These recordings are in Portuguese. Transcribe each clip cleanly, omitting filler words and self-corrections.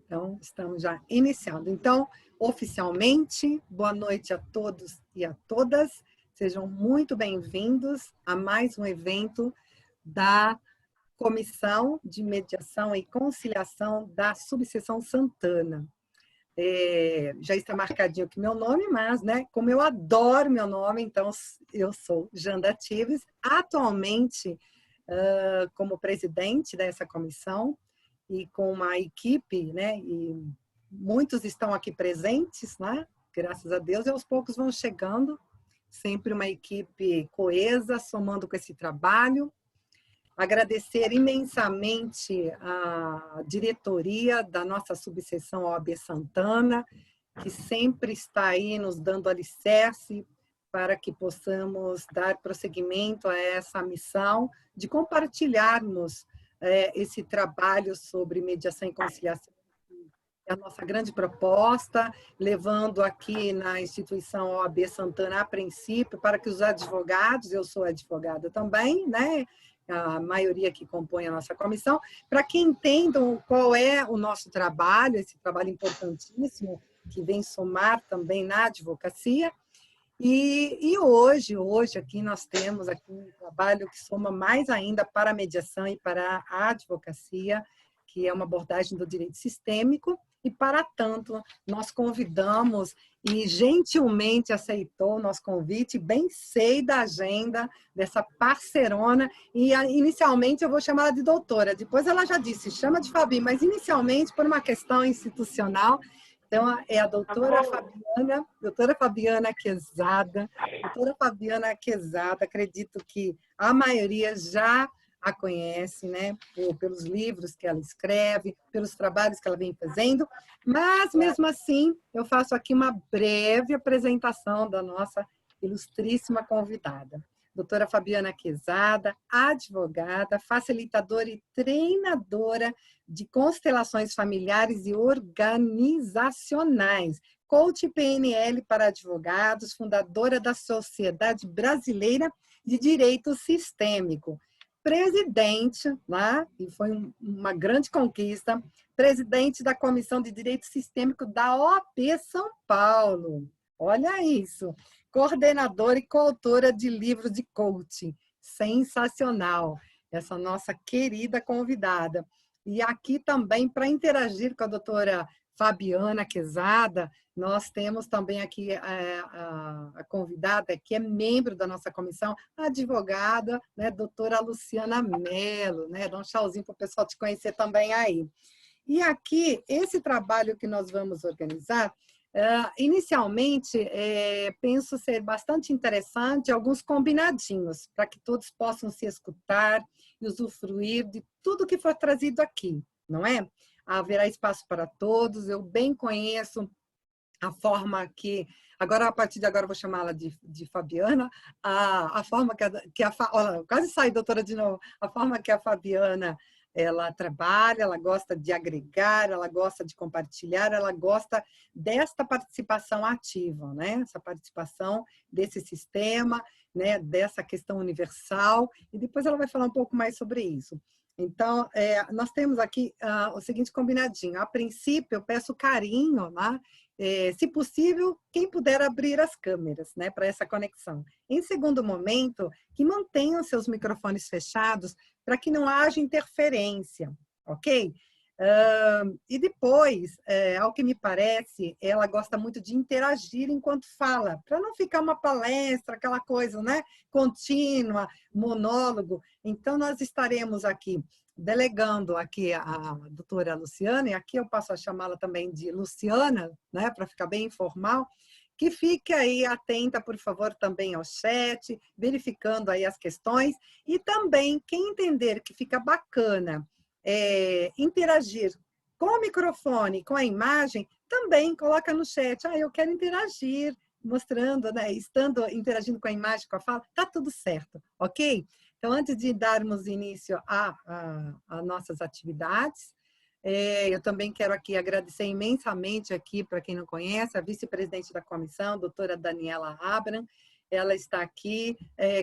Então, estamos já iniciando. Então, oficialmente, boa noite a todos e a todas. Sejam muito bem-vindos a mais um evento da Comissão de Mediação e Conciliação da Subseção Santana. Já está marcadinho aqui meu nome, mas, né, como eu adoro meu nome, então eu sou Janda Tives, atualmente como presidente dessa comissão, e com uma equipe, né, e muitos estão aqui presentes, né, graças a Deus, e aos poucos vão chegando, sempre uma equipe coesa, somando com esse trabalho. Agradecer imensamente a diretoria da nossa subseção OAB Santana, que sempre está aí nos dando alicerce para que possamos dar prosseguimento a essa missão de compartilharmos esse trabalho sobre mediação e conciliação, é a nossa grande proposta, levando aqui na instituição OAB Santana, a princípio, para que os advogados, eu sou advogada também, né? A maioria que compõe a nossa comissão, para que entendam qual é o nosso trabalho, esse trabalho importantíssimo, que vem somar também na advocacia. E hoje aqui nós temos aqui um trabalho que soma mais ainda para a mediação e para a advocacia, que é uma abordagem do direito sistêmico, e para tanto nós convidamos e gentilmente aceitou o nosso convite, bem sei da agenda dessa parceirona, e inicialmente eu vou chamar ela de doutora, depois ela já disse, chama de Fabi, mas inicialmente por uma questão institucional. Então, é a doutora Fabiana Quezada. Doutora Fabiana Quezada, acredito que a maioria já a conhece, né? Pelos livros que ela escreve, pelos trabalhos que ela vem fazendo, mas, mesmo assim, eu faço aqui uma breve apresentação da nossa ilustríssima convidada. Doutora Fabiana Quezada, advogada, facilitadora e treinadora de constelações familiares e organizacionais, coach PNL para advogados, fundadora da Sociedade Brasileira de Direito Sistêmico, presidente, lá, e foi uma grande conquista, presidente da Comissão de Direito Sistêmico da OAB São Paulo. Olha isso! Coordenadora e coautora de livros de coaching. Sensacional! Essa nossa querida convidada. E aqui também, para interagir com a doutora Fabiana Quezada, nós temos também aqui a convidada, que é membro da nossa comissão, a advogada, né, doutora Luciana Mello, né? Dá um tchauzinho para o pessoal te conhecer também aí. E aqui, esse trabalho que nós vamos organizar, inicialmente, penso ser bastante interessante, alguns combinadinhos, para que todos possam se escutar e usufruir de tudo que for trazido aqui, não é? Haverá espaço para todos, eu bem conheço a forma que... Agora, a partir de agora, eu vou chamá-la de Fabiana, a forma olha, quase saí, doutora, de novo. A forma que a Fabiana ela trabalha, ela gosta de agregar, ela gosta de compartilhar, ela gosta desta participação ativa, né? Essa participação desse sistema, né? Dessa questão universal, e depois ela vai falar um pouco mais sobre isso. Então, nós temos aqui o seguinte combinadinho. A princípio, eu peço carinho, né? Se possível, quem puder abrir as câmeras, né, para essa conexão. Em segundo momento, que mantenham seus microfones fechados para que não haja interferência, ok? E depois, ao que me parece, ela gosta muito de interagir enquanto fala, para não ficar uma palestra, aquela coisa, né, contínua, monólogo. Então, nós estaremos aqui delegando aqui a doutora Luciana, e aqui eu passo a chamá-la também de Luciana, né, para ficar bem informal, que fique aí atenta, por favor, também ao chat, verificando aí as questões, e também, quem entender que fica bacana interagir com o microfone, com a imagem, também coloca no chat, eu quero interagir, mostrando, né, interagindo com a imagem, com a fala, tá tudo certo, ok? Então, antes de darmos início a nossas atividades, eu também quero aqui agradecer imensamente aqui, para quem não conhece, a vice-presidente da comissão, doutora Daniela Abram, ela está aqui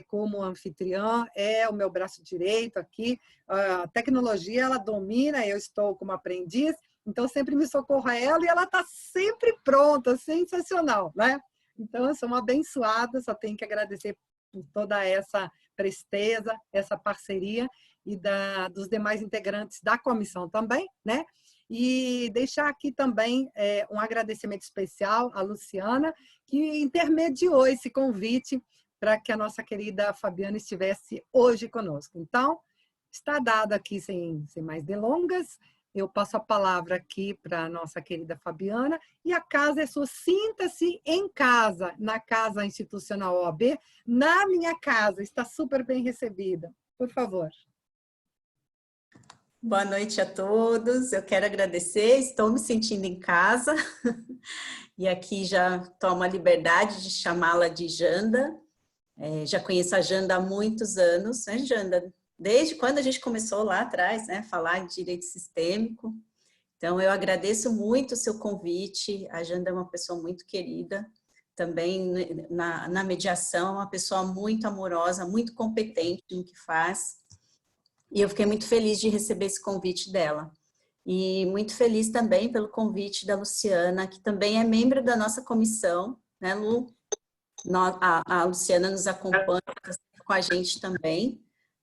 como anfitriã, é o meu braço direito aqui. A tecnologia, ela domina, eu estou como aprendiz, então sempre me socorro a ela e ela está sempre pronta, sensacional, né? Então, eu sou uma abençoada, só tenho que agradecer por toda essa presteza, essa parceria e dos demais integrantes da comissão também, né? E deixar aqui também um agradecimento especial à Luciana, que intermediou esse convite para que a nossa querida Fabiana estivesse hoje conosco. Então, está dado aqui, sem mais delongas, eu passo a palavra aqui para a nossa querida Fabiana, e a casa é sua. Sinta-se em casa, na Casa Institucional OAB, na minha casa, está super bem recebida. Por favor. Boa noite a todos, eu quero agradecer, estou me sentindo em casa, e aqui já tomo a liberdade de chamá-la de Janda. Já conheço a Janda há muitos anos, né, Janda? Desde quando a gente começou lá atrás, né, falar de direito sistêmico. Então, eu agradeço muito o seu convite. A Janda é uma pessoa muito querida, também na mediação, é uma pessoa muito amorosa, muito competente no que faz. E eu fiquei muito feliz de receber esse convite dela. E muito feliz também pelo convite da Luciana, que também é membro da nossa comissão, né, Lu? A Luciana nos acompanha com a gente também,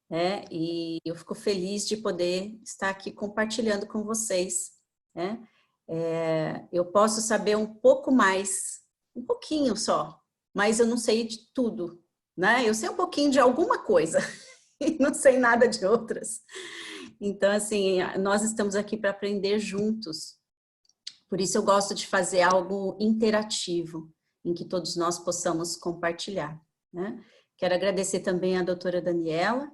né? E eu fico feliz de poder estar aqui compartilhando com vocês, né? Eu posso saber um pouco mais, um pouquinho só, mas eu não sei de tudo, né? Eu sei um pouquinho de alguma coisa e não sei nada de outras. Então, assim, nós estamos aqui para aprender juntos. Por isso eu gosto de fazer algo interativo, em que todos nós possamos compartilhar, né? Quero agradecer também à doutora Daniela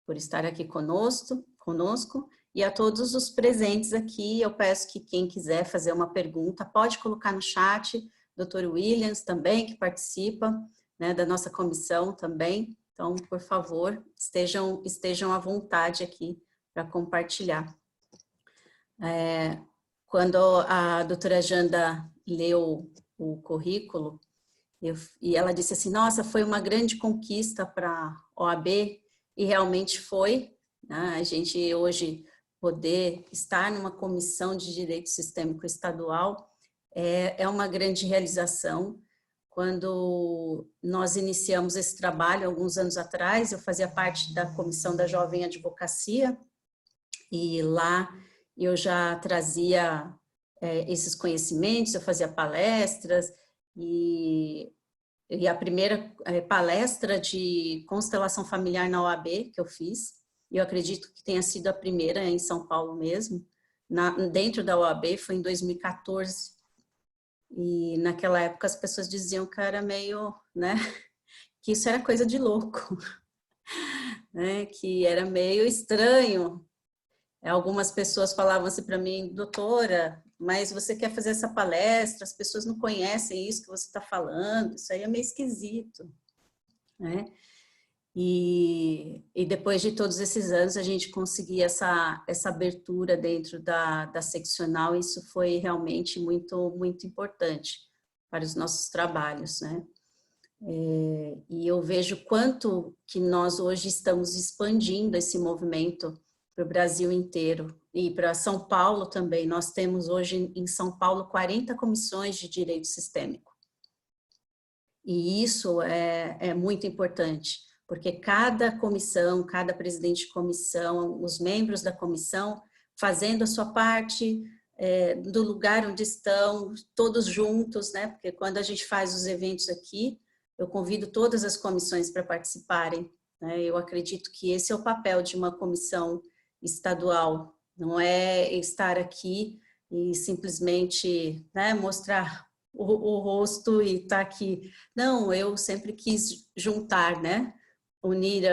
por estar aqui conosco e a todos os presentes aqui. Eu peço que quem quiser fazer uma pergunta, pode colocar no chat, doutor Williams também, que participa, né, da nossa comissão também. Então, por favor, estejam à vontade aqui para compartilhar. Quando a doutora Janda leu o currículo, e ela disse assim, nossa, foi uma grande conquista para a OAB, e realmente foi, né? A gente hoje poder estar numa comissão de direito sistêmico estadual é uma grande realização. Quando nós iniciamos esse trabalho, alguns anos atrás, eu fazia parte da Comissão da Jovem Advocacia, e lá eu já trazia esses conhecimentos, eu fazia palestras, e a primeira palestra de constelação familiar na OAB que eu fiz, e eu acredito que tenha sido a primeira em São Paulo mesmo, dentro da OAB, foi em 2014, e naquela época as pessoas diziam que era meio, né, que isso era coisa de louco, né, que era meio estranho. Algumas pessoas falavam assim para mim, doutora, mas você quer fazer essa palestra, as pessoas não conhecem isso que você está falando, isso aí é meio esquisito, né? E depois de todos esses anos, a gente conseguir essa abertura dentro da seccional, isso foi realmente muito, muito importante para os nossos trabalhos, né? E eu vejo quanto que nós hoje estamos expandindo esse movimento para o Brasil inteiro e para São Paulo também. Nós temos hoje em São Paulo 40 comissões de direito sistêmico. E isso é muito importante, porque cada comissão, cada presidente de comissão, os membros da comissão, fazendo a sua parte do lugar onde estão, todos juntos, né? Porque quando a gente faz os eventos aqui, eu convido todas as comissões para participarem, né? Eu acredito que esse é o papel de uma comissão estadual, não é estar aqui e simplesmente, né, mostrar o rosto e estar aqui. Não, eu sempre quis juntar, né, unir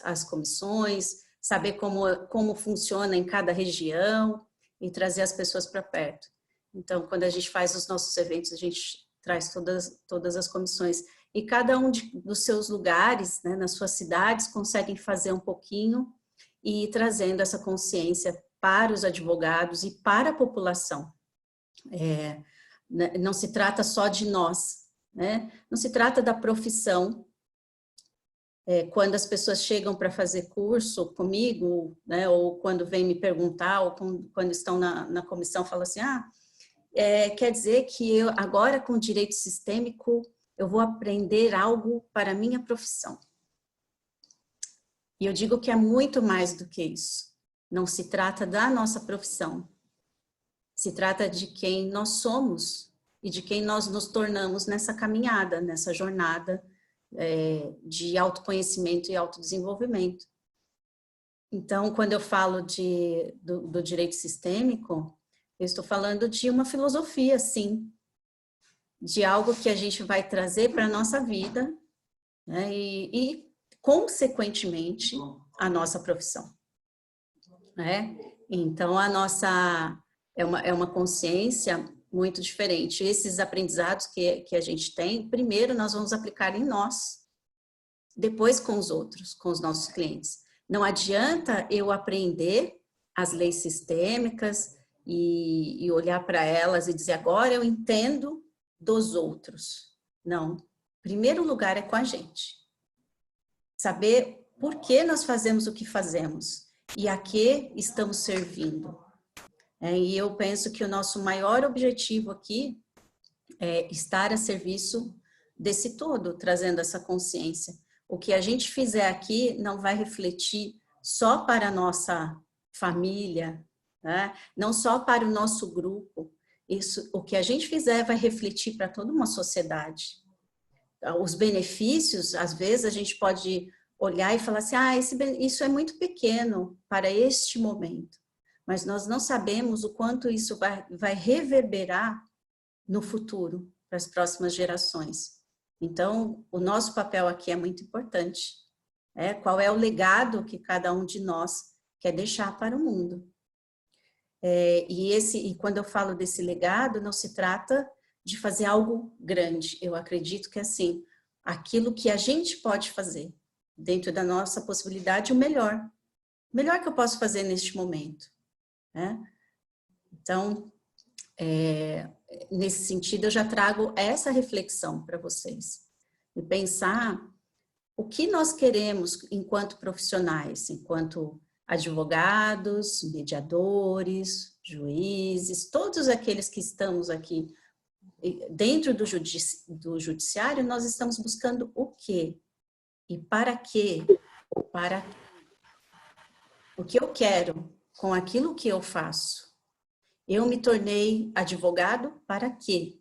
as comissões, saber como funciona em cada região e trazer as pessoas para perto. Então, quando a gente faz os nossos eventos, a gente traz todas as comissões. E cada um dos seus lugares, né, nas suas cidades, conseguem fazer um pouquinho e ir trazendo essa consciência para os advogados e para a população. Não se trata só de nós, né? Não se trata da profissão. Quando as pessoas chegam para fazer curso comigo, né, ou quando vêm me perguntar, ou quando estão na comissão, falam assim, quer dizer que eu agora com direito sistêmico eu vou aprender algo para a minha profissão. E eu digo que é muito mais do que isso. Não se trata da nossa profissão. Se trata de quem nós somos e de quem nós nos tornamos nessa caminhada, nessa jornada de autoconhecimento e autodesenvolvimento. Então, quando eu falo do direito sistêmico, eu estou falando de uma filosofia, sim, de algo que a gente vai trazer para a nossa vida, né, e, consequentemente, a nossa profissão. Né? Então, a nossa é uma consciência muito diferente. Esses aprendizados que a gente tem, primeiro nós vamos aplicar em nós, depois com os outros, com os nossos clientes. Não adianta eu aprender as leis sistêmicas e olhar para elas e dizer, agora eu entendo dos outros. Não. Primeiro lugar é com a gente. Saber por que nós fazemos o que fazemos e a que estamos servindo. E eu penso que o nosso maior objetivo aqui é estar a serviço desse todo, trazendo essa consciência. O que a gente fizer aqui não vai refletir só para a nossa família, né? Não só para o nosso grupo. O que a gente fizer vai refletir para toda uma sociedade. Os benefícios, às vezes, a gente pode olhar e falar assim, isso é muito pequeno para este momento. Mas nós não sabemos o quanto isso vai reverberar no futuro, para as próximas gerações. Então, o nosso papel aqui é muito importante. Qual é o legado que cada um de nós quer deixar para o mundo? E quando eu falo desse legado, não se trata de fazer algo grande. Eu acredito que, assim, aquilo que a gente pode fazer, dentro da nossa possibilidade, o melhor que eu posso fazer neste momento. Então, nesse sentido, eu já trago essa reflexão para vocês. E pensar o que nós queremos enquanto profissionais, enquanto advogados, mediadores, juízes, todos aqueles que estamos aqui dentro do judiciário, nós estamos buscando o quê? E para quê? O que eu quero com aquilo que eu faço? Eu me tornei advogado para quê?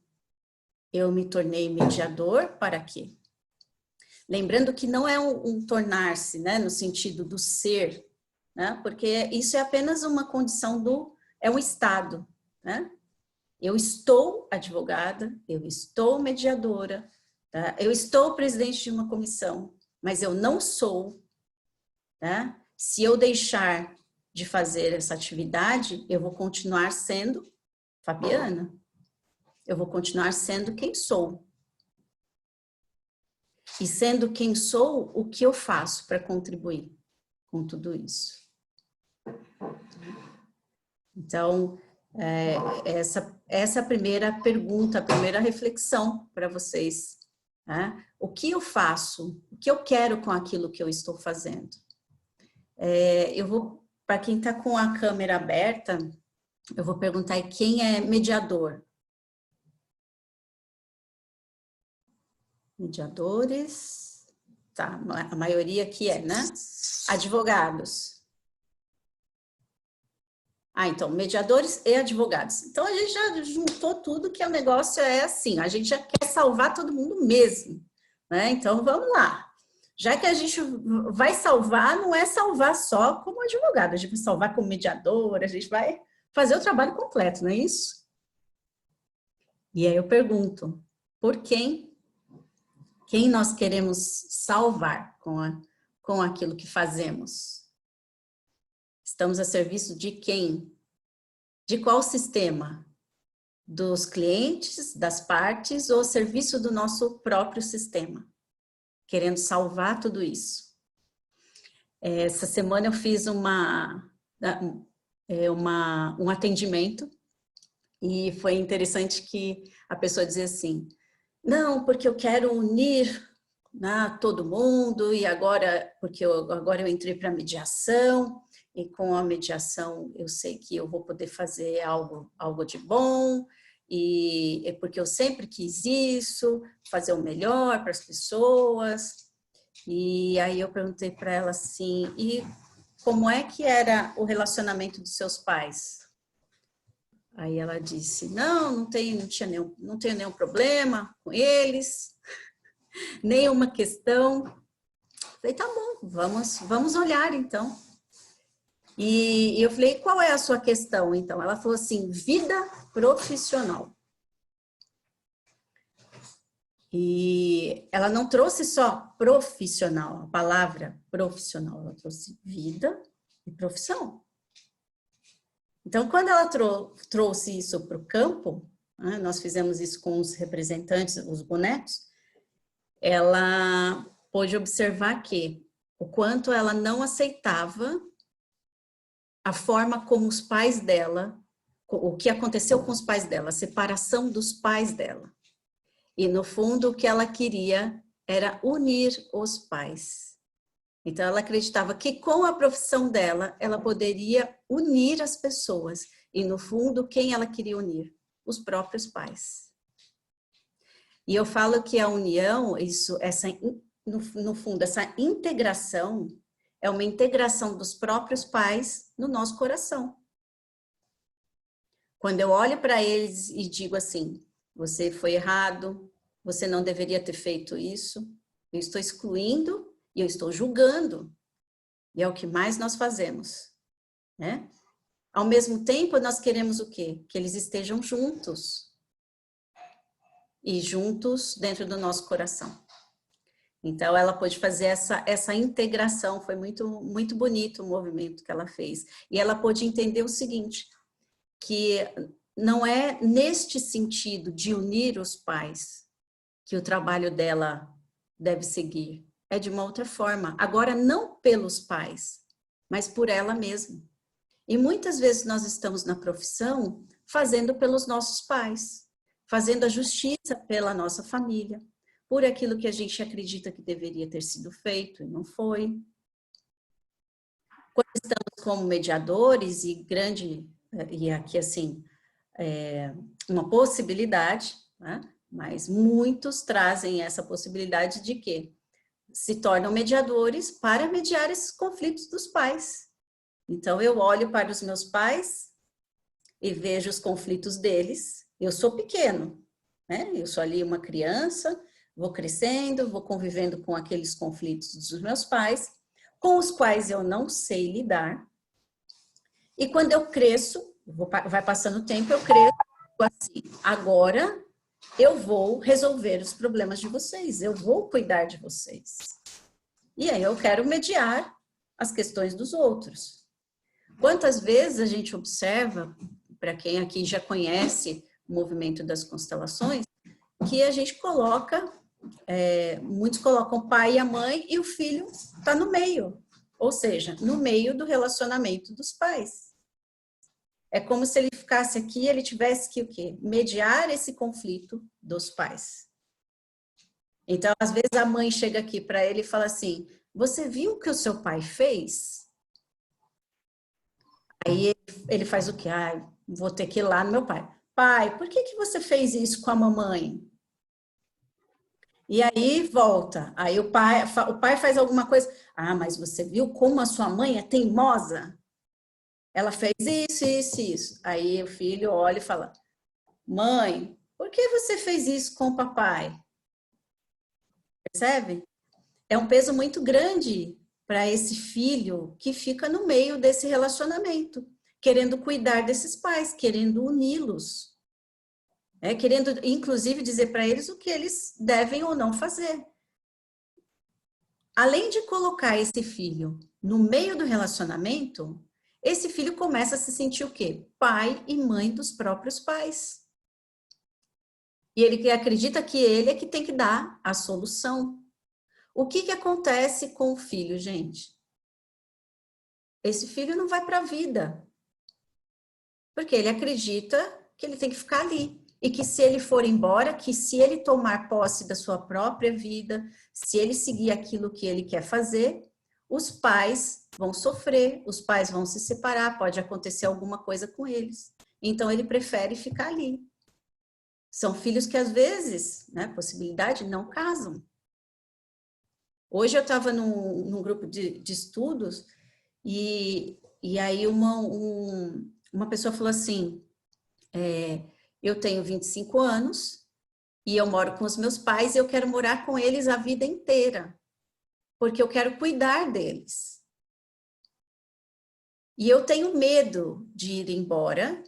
Eu me tornei mediador para quê? Lembrando que não é um tornar-se, né, no sentido do ser, né, porque isso é apenas uma condição é um estado, né? Eu estou advogada, eu estou mediadora, tá? Eu estou presidente de uma comissão, mas eu não sou, tá? Se eu deixar de fazer essa atividade, eu vou continuar sendo Fabiana. Eu vou continuar sendo quem sou. E sendo quem sou, o que eu faço para contribuir com tudo isso? Então, essa é a primeira pergunta, a primeira reflexão para vocês. Né? O que eu faço? O que eu quero com aquilo que eu estou fazendo? Eu vou, para quem está com a câmera aberta, eu vou perguntar quem é mediador. Mediadores, tá, a maioria aqui né? Advogados. Então, mediadores e advogados. Então, a gente já juntou tudo que o negócio é assim, a gente já quer salvar todo mundo mesmo, né? Então, vamos lá. Já que a gente vai salvar, não é salvar só como advogado, a gente vai salvar como mediador, a gente vai fazer o trabalho completo, não é isso? E aí eu pergunto, por quem? Quem nós queremos salvar com aquilo que fazemos? Estamos a serviço de quem? De qual sistema? Dos clientes, das partes ou serviço do nosso próprio sistema? Querendo salvar tudo isso. Essa semana eu fiz um atendimento e foi interessante que a pessoa dizia assim, Não, porque eu quero unir, né, todo mundo, e agora, agora eu entrei para a mediação, e com a mediação eu sei que eu vou poder fazer algo de bom, e é porque eu sempre quis isso, fazer o melhor para as pessoas. E aí eu perguntei para ela assim, e como é que era o relacionamento dos seus pais? Aí ela disse, não tenho nenhum problema com eles, nenhuma questão. Falei, tá bom, vamos olhar então. E eu falei, qual é a sua questão então? Ela falou assim, vida profissional. E ela não trouxe só profissional, a palavra profissional, ela trouxe vida e profissão. Então, quando ela trouxe isso para o campo, né, nós fizemos isso com os representantes, os bonecos, ela pôde observar que o quanto ela não aceitava a forma como os pais dela, o que aconteceu com os pais dela, a separação dos pais dela. E, no fundo, o que ela queria era unir os pais. Então, ela acreditava que com a profissão dela, ela poderia unir as pessoas. E, no fundo, quem ela queria unir? Os próprios pais. E eu falo que a união, no fundo, essa integração, é uma integração dos próprios pais no nosso coração. Quando eu olho para eles e digo assim, você foi errado, você não deveria ter feito isso, eu estou excluindo e eu estou julgando. E é o que mais nós fazemos, né? Ao mesmo tempo, nós queremos o quê? Que eles estejam juntos. E juntos dentro do nosso coração. Então, ela pôde fazer essa integração, foi muito bonito o movimento que ela fez. E ela pôde entender o seguinte, que não é neste sentido de unir os pais que o trabalho dela deve seguir, é de uma outra forma. Agora, não pelos pais, mas por ela mesma. E muitas vezes nós estamos na profissão fazendo pelos nossos pais, fazendo a justiça pela nossa família, por aquilo que a gente acredita que deveria ter sido feito e não foi. Quando estamos como mediadores e aqui assim, uma possibilidade, né? Mas muitos trazem essa possibilidade de que se tornam mediadores para mediar esses conflitos dos pais. Então, eu olho para os meus pais e vejo os conflitos deles. Eu sou pequeno, né? Eu sou ali uma criança, vou crescendo, vou convivendo com aqueles conflitos dos meus pais, com os quais eu não sei lidar. E quando eu cresço, vai passando o tempo, eu cresço assim, agora eu vou resolver os problemas de vocês, eu vou cuidar de vocês. E aí eu quero mediar as questões dos outros. Quantas vezes a gente observa, para quem aqui já conhece o movimento das constelações, que a gente coloca, muitos colocam o pai e a mãe e o filho está no meio, ou seja, no meio do relacionamento dos pais. É como se ele ficasse aqui e ele tivesse que o quê? Mediar esse conflito dos pais. Então, às vezes a mãe chega aqui para ele e fala assim, você viu o que o seu pai fez? Aí ele faz o quê? Ah, vou ter que ir lá no meu pai. Pai, por que você fez isso com a mamãe? E aí volta. Aí o pai faz alguma coisa. Ah, mas você viu como a sua mãe é teimosa? Ela fez isso, isso, isso. Aí o filho olha e fala, mãe, por que você fez isso com o papai? Percebe? É um peso muito grande para esse filho que fica no meio desse relacionamento, querendo cuidar desses pais, querendo uni-los, querendo inclusive dizer para eles o que eles devem ou não fazer. Além de colocar esse filho no meio do relacionamento, esse filho começa a se sentir o quê? Pai e mãe dos próprios pais. E ele acredita que ele é que tem que dar a solução. O que acontece com o filho, gente? Esse filho não vai para a vida. Porque ele acredita que ele tem que ficar ali. e que se ele for embora, que se ele tomar posse da sua própria vida, se ele seguir aquilo que ele quer fazer, os pais vão sofrer, os pais vão se separar, pode acontecer alguma coisa com eles. Então ele prefere ficar ali. São filhos que às vezes, né, possibilidade, não casam. Hoje eu estava num grupo de estudos e aí uma pessoa falou assim, eu tenho 25 anos e eu moro com os meus pais e eu quero morar com eles a vida inteira, porque eu quero cuidar deles. E eu tenho medo de ir embora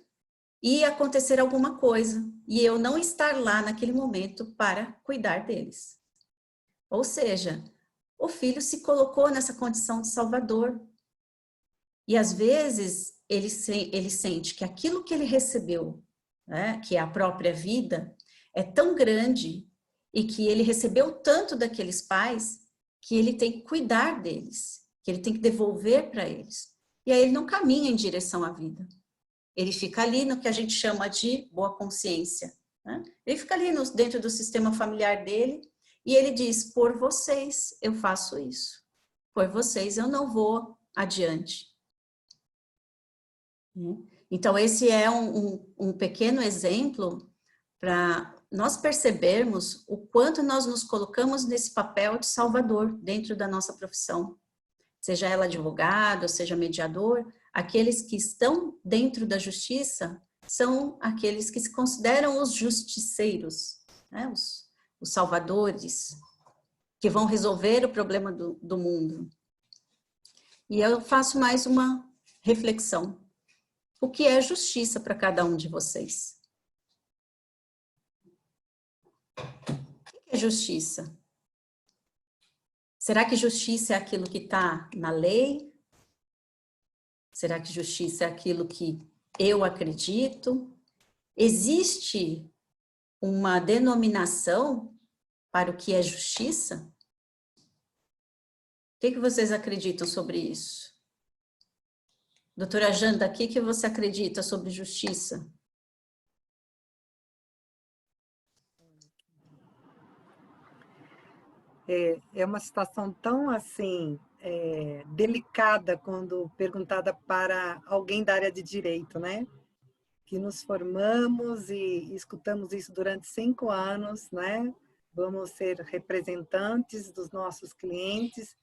e acontecer alguma coisa e eu não estar lá naquele momento para cuidar deles. Ou seja, o filho se colocou nessa condição de salvador. E às vezes ele sente que aquilo que ele recebeu, né, que é a própria vida, é tão grande e que ele recebeu tanto daqueles pais que ele tem que cuidar deles, que ele tem que devolver para eles. E aí ele não caminha em direção à vida. Ele fica ali no que a gente chama de boa consciência, né? Ele fica ali dentro do sistema familiar dele e ele diz, por vocês eu faço isso. Por vocês eu não vou adiante. Então, esse é um pequeno exemplo para nós percebermos o quanto nós nos colocamos nesse papel de salvador dentro da nossa profissão. Seja ela advogado, seja mediador, aqueles que estão dentro da justiça são aqueles que se consideram os justiceiros, né? Os salvadores, que vão resolver o problema do mundo. E eu faço mais uma reflexão. O que é justiça para cada um de vocês? O que é justiça? Será que justiça é aquilo que está na lei? Será que justiça é aquilo que eu acredito? Existe uma denominação para o que é justiça? O que vocês acreditam sobre isso? Doutora Janda, o que você acredita sobre justiça? É uma situação tão assim delicada quando perguntada para alguém da área de direito, né? Que nos formamos e escutamos isso durante 5 anos, né? Vamos ser representantes dos nossos clientes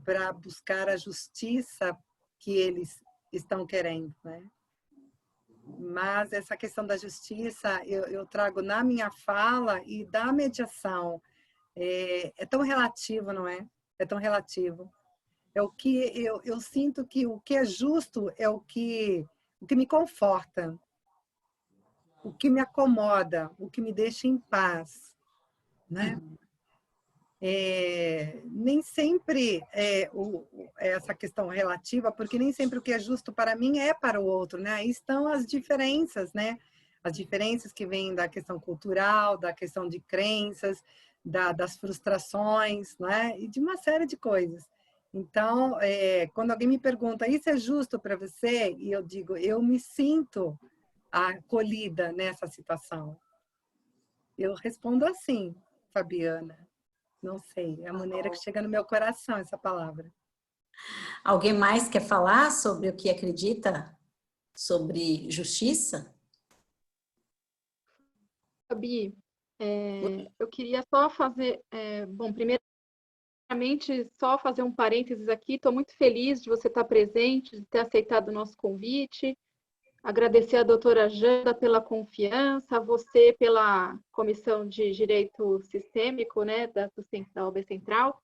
para buscar a justiça que eles estão querendo, né? Mas essa questão da justiça eu trago na minha fala e da mediação. É tão relativo, não é? É tão relativo. É o que eu sinto que o que é justo é o que me conforta, o que me acomoda, o que me deixa em paz, né? Nem sempre essa questão relativa, porque nem sempre o que é justo para mim é para o outro, né? Aí estão as diferenças, né? As diferenças que vêm da questão cultural, da questão de crenças, das frustrações, né? E de uma série de coisas. Então, quando alguém me pergunta, isso é justo para você? E eu digo, eu me sinto acolhida nessa situação. Eu respondo assim, Fabiana. Não sei, é a maneira que chega no meu coração essa palavra. Alguém mais quer falar sobre o que acredita sobre justiça? Fabi, eu queria só fazer, bom, primeiramente, só fazer um parênteses aqui, estou muito feliz de você estar presente, de ter aceitado o nosso convite, agradecer a doutora Janda pela confiança, a você pela Comissão de Direito Sistêmico, né, da OAB Central,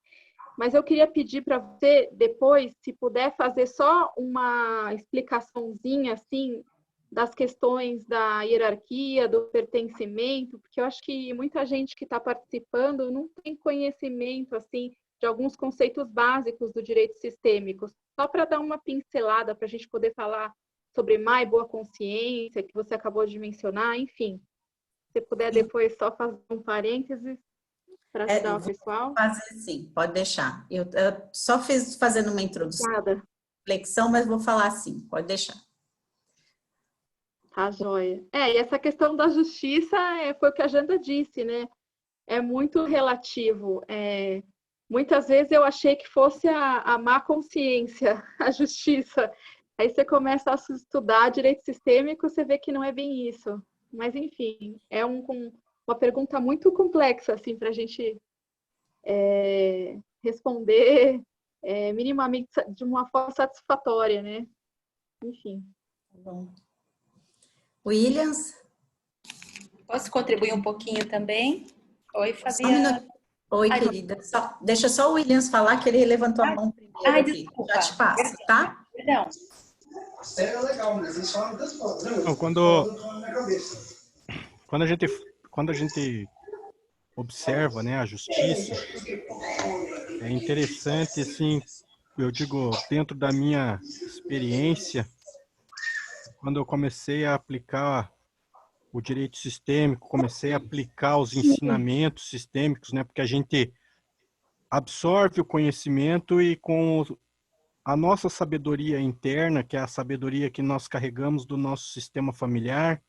mas eu queria pedir para você, depois, se puder fazer só uma explicaçãozinha, assim, das questões da hierarquia, do pertencimento, porque eu acho que muita gente que está participando não tem conhecimento, assim, de alguns conceitos básicos do direito sistêmico. Só para dar uma pincelada, para a gente poder falar sobre má e boa consciência, que você acabou de mencionar, enfim. Se puder depois só fazer um parênteses para ajudar o pessoal. Fazer sim, pode deixar. Eu só fiz fazendo uma introdução, Nada. reflexão, mas vou falar assim, pode deixar. Tá, joia. E essa questão da justiça foi o que a Janda disse, né? É muito relativo. Muitas vezes eu achei que fosse a má consciência, a justiça. Aí você começa a estudar direito sistêmico, você vê que não é bem isso. Mas, enfim, é uma pergunta muito complexa, assim, para a gente responder minimamente de uma forma satisfatória, né? Enfim. Bom. Williams? Posso contribuir um pouquinho também? Oi, Só um Fabiana. minuto. Oi, querida. Deixa só o Williams falar, que ele levantou a mão primeiro aqui. Desculpa. Já te passo, tá? Perdão. É legal, mas eles falam das fotos, né? Então, quando a gente observa, né, a justiça, é interessante, assim, eu digo, dentro da minha experiência, quando eu comecei a aplicar o direito sistêmico, comecei a aplicar os ensinamentos sistêmicos, né, porque a gente absorve o conhecimento e com a nossa sabedoria interna, que é a sabedoria que nós carregamos do nosso sistema familiar,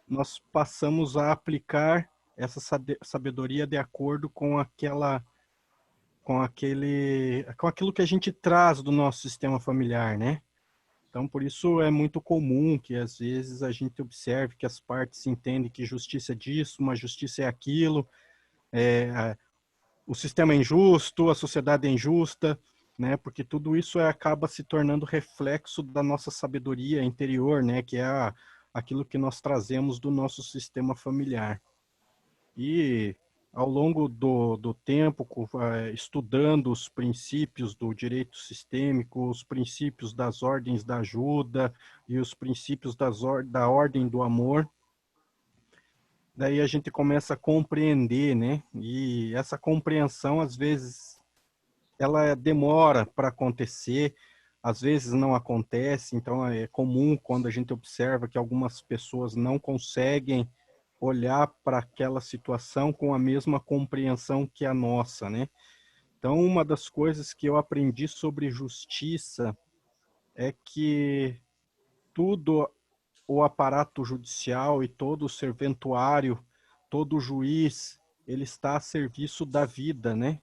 nós passamos a aplicar essa sabedoria de acordo com aquilo que a gente traz do nosso sistema familiar, né? Então, por isso é muito comum que às vezes a gente observe que as partes entendem que justiça é disso, uma justiça é aquilo, o sistema é injusto, a sociedade é injusta, né? Porque tudo isso acaba se tornando reflexo da nossa sabedoria interior, né? Que é aquilo que nós trazemos do nosso sistema familiar. E ao longo do tempo, estudando os princípios do direito sistêmico, os princípios das ordens da ajuda e os princípios da ordem do amor, daí a gente começa a compreender, né? E essa compreensão, às vezes, ela demora para acontecer, às vezes não acontece, então é comum quando a gente observa que algumas pessoas não conseguem olhar para aquela situação com a mesma compreensão que a nossa, né? Então, uma das coisas que eu aprendi sobre justiça é que tudo o aparato judicial e todo o serventuário, todo o juiz, ele está a serviço da vida, né?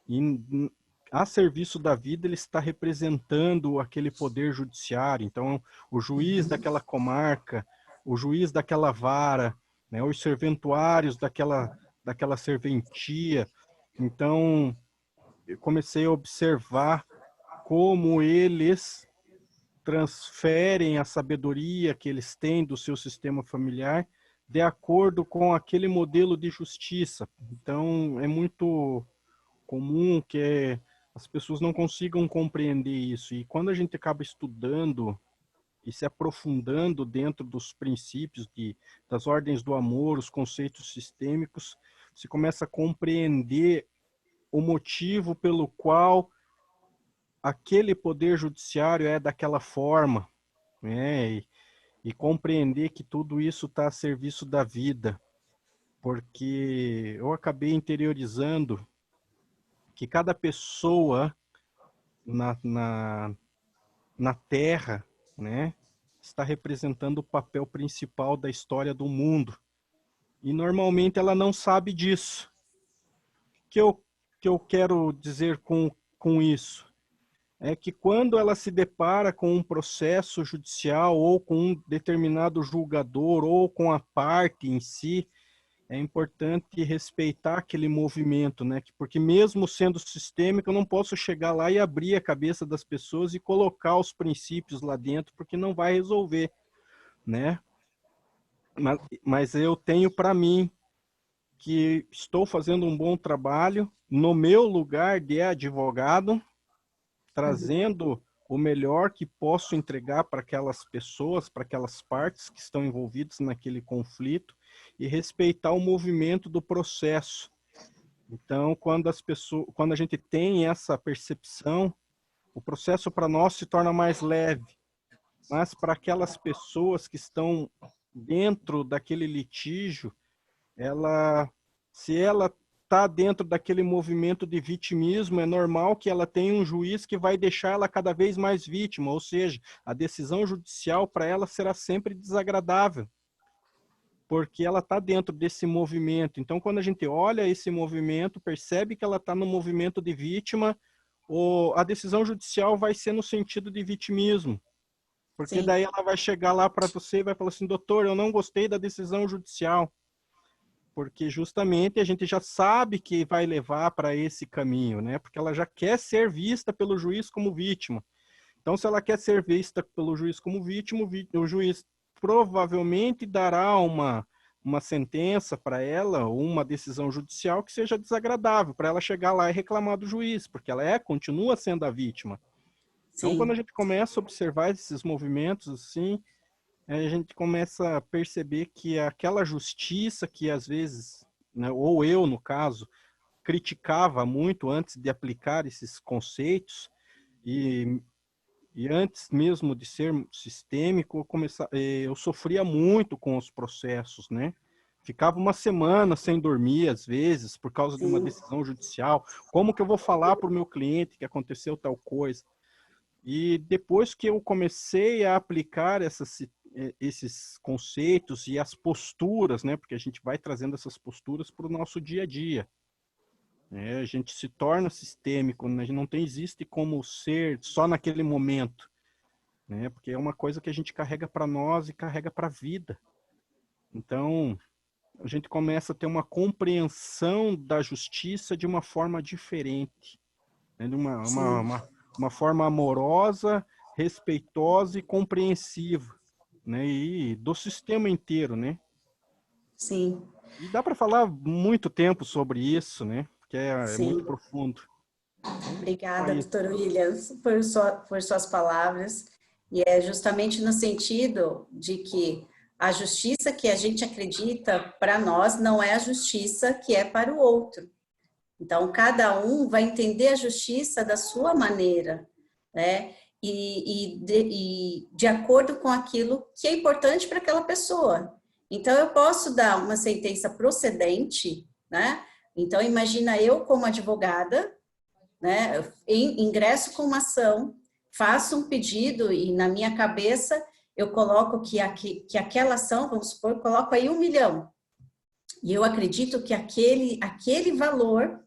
E a serviço da vida, ele está representando aquele poder judiciário. Então, o juiz daquela comarca, o juiz daquela vara, né, os serventuários daquela serventia. Então, eu comecei a observar como eles transferem a sabedoria que eles têm do seu sistema familiar de acordo com aquele modelo de justiça. Então, é muito comum que as pessoas não consigam compreender isso. E quando a gente acaba estudando e se aprofundando dentro dos princípios das ordens do amor, os conceitos sistêmicos, você começa a compreender o motivo pelo qual aquele poder judiciário é daquela forma, né? E compreender que tudo isso está a serviço da vida, porque eu acabei interiorizando que cada pessoa na Terra, né, está representando o papel principal da história do mundo. E normalmente ela não sabe disso. O que eu quero dizer com isso? É que quando ela se depara com um processo judicial ou com um determinado julgador ou com a parte em si, é importante respeitar aquele movimento, né? Porque mesmo sendo sistêmico, eu não posso chegar lá e abrir a cabeça das pessoas e colocar os princípios lá dentro, porque não vai resolver, né? Mas eu tenho para mim que estou fazendo um bom trabalho no meu lugar de advogado, trazendo o melhor que posso entregar para aquelas pessoas, para aquelas partes que estão envolvidas naquele conflito e respeitar o movimento do processo. Então, quando a gente tem essa percepção, o processo para nós se torna mais leve, mas para aquelas pessoas que estão dentro daquele litígio, se ela está dentro daquele movimento de vitimismo, é normal que ela tenha um juiz que vai deixar ela cada vez mais vítima, ou seja, a decisão judicial para ela será sempre desagradável, porque ela está dentro desse movimento. Então, quando a gente olha esse movimento, percebe que ela está no movimento de vítima, a decisão judicial vai ser no sentido de vitimismo. Porque Sim. daí ela vai chegar lá para você e vai falar assim, doutor, eu não gostei da decisão judicial. Porque justamente a gente já sabe que vai levar para esse caminho, né? Porque ela já quer ser vista pelo juiz como vítima. Então, se ela quer ser vista pelo juiz como vítima, o juiz provavelmente dará uma sentença para ela, ou uma decisão judicial que seja desagradável, para ela chegar lá e reclamar do juiz, porque ela continua sendo a vítima. Então, quando a gente começa a observar esses movimentos, assim, a gente começa a perceber que aquela justiça que, às vezes, né, ou eu, no caso, criticava muito antes de aplicar esses conceitos, e antes mesmo de ser sistêmico, eu sofria muito com os processos, né? Ficava uma semana sem dormir, às vezes, por causa de uma decisão judicial. Como que eu vou falar para o meu cliente que aconteceu tal coisa? E depois que eu comecei a aplicar esses conceitos e as posturas, né? Porque a gente vai trazendo essas posturas para o nosso dia a dia. A gente se torna sistêmico, né? Não existe como ser só naquele momento, né? Porque é uma coisa que a gente carrega para nós e carrega para a vida. Então, a gente começa a ter uma compreensão da justiça de uma forma diferente, né? De uma forma amorosa, respeitosa e compreensiva, né? E do sistema inteiro, né? Sim. E dá para falar muito tempo sobre isso, né? Porque é muito profundo. Obrigada, doutor Williams, por suas palavras. E é justamente no sentido de que a justiça que a gente acredita para nós não é a justiça que é para o outro. Então, cada um vai entender a justiça da sua maneira, né? E de acordo com aquilo que é importante para aquela pessoa. Então, eu posso dar uma sentença procedente, né? Então, imagina eu como advogada, né? Eu ingresso com uma ação, faço um pedido e na minha cabeça eu coloco que aquela ação, vamos supor, eu coloco aí 1 milhão. E eu acredito que aquele valor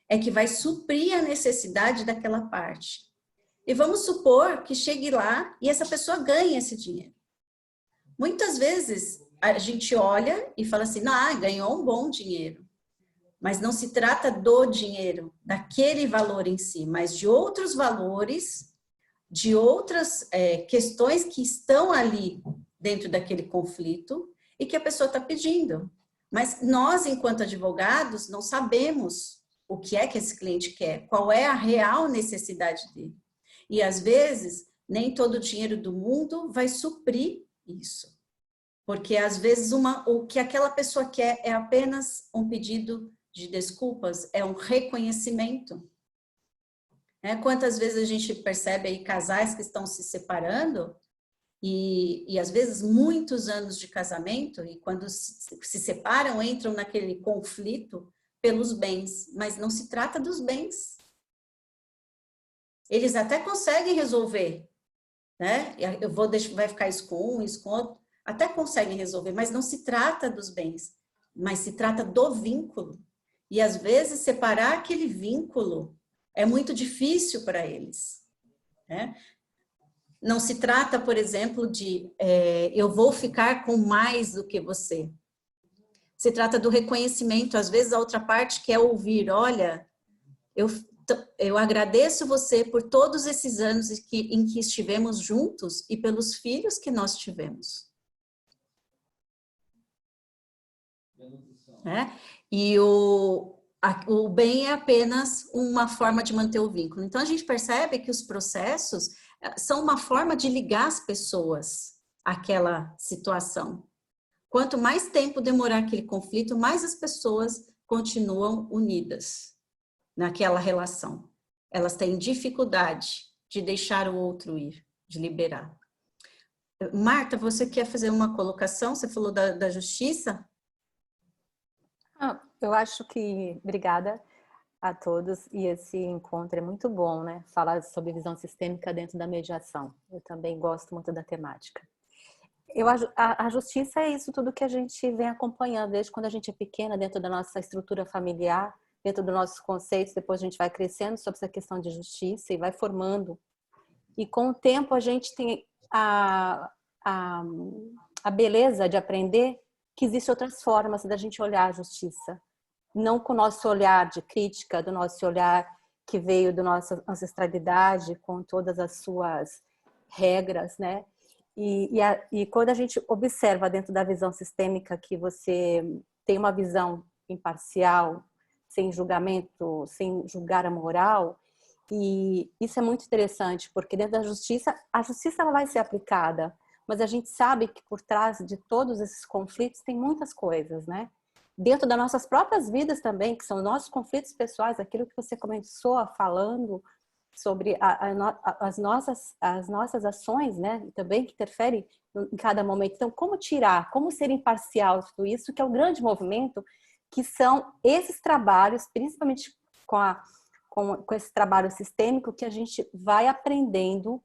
é que vai suprir a necessidade daquela parte. E vamos supor que chegue lá e essa pessoa ganhe esse dinheiro. Muitas vezes a gente olha e fala assim, ganhou um bom dinheiro. Mas não se trata do dinheiro, daquele valor em si, mas de outros valores, de outras questões que estão ali dentro daquele conflito e que a pessoa está pedindo. Mas nós, enquanto advogados, não sabemos o que é que esse cliente quer, qual é a real necessidade dele. E, às vezes, nem todo o dinheiro do mundo vai suprir isso. Porque, às vezes, o que aquela pessoa quer é apenas um pedido de desculpas, é um reconhecimento. Quantas vezes a gente percebe aí casais que estão se separando e às vezes muitos anos de casamento e quando se separam entram naquele conflito pelos bens, mas não se trata dos bens. Eles até conseguem resolver, né? Vai ficar isso com um, isso com outro, até conseguem resolver, mas não se trata dos bens, mas se trata do vínculo. E às vezes separar aquele vínculo é muito difícil para eles, né? Não se trata, por exemplo, de eu vou ficar com mais do que você. Se trata do reconhecimento. Às vezes a outra parte quer ouvir, olha, eu agradeço você por todos esses anos em que estivemos juntos e pelos filhos que nós tivemos. E o bem é apenas uma forma de manter o vínculo. Então, a gente percebe que os processos são uma forma de ligar as pessoas àquela situação. Quanto mais tempo demorar aquele conflito, mais as pessoas continuam unidas naquela relação. Elas têm dificuldade de deixar o outro ir, de liberar. Marta, você quer fazer uma colocação? Você falou da justiça? Eu acho que, obrigada a todos, e esse encontro é muito bom, né? Falar sobre visão sistêmica dentro da mediação. Eu também gosto muito da temática. A justiça é isso tudo que a gente vem acompanhando desde quando a gente é pequena, dentro da nossa estrutura familiar, dentro dos nossos conceitos, depois a gente vai crescendo sobre essa questão de justiça e vai formando. E com o tempo a gente tem a beleza de aprender que existem outras formas da gente olhar a justiça. Não com o nosso olhar de crítica, do nosso olhar que veio da nossa ancestralidade, com todas as suas regras, né? E quando a gente observa dentro da visão sistêmica que você tem uma visão imparcial, sem julgamento, sem julgar a moral, e isso é muito interessante, porque dentro da justiça, a justiça ela vai ser aplicada, mas a gente sabe que por trás de todos esses conflitos tem muitas coisas, né? Dentro das nossas próprias vidas também, que são nossos conflitos pessoais, aquilo que você começou falando sobre as nossas ações, né? Também que interferem em cada momento. Então, como tirar, como ser imparcial de tudo isso, que é o grande movimento, que são esses trabalhos, principalmente com esse trabalho sistêmico, que a gente vai aprendendo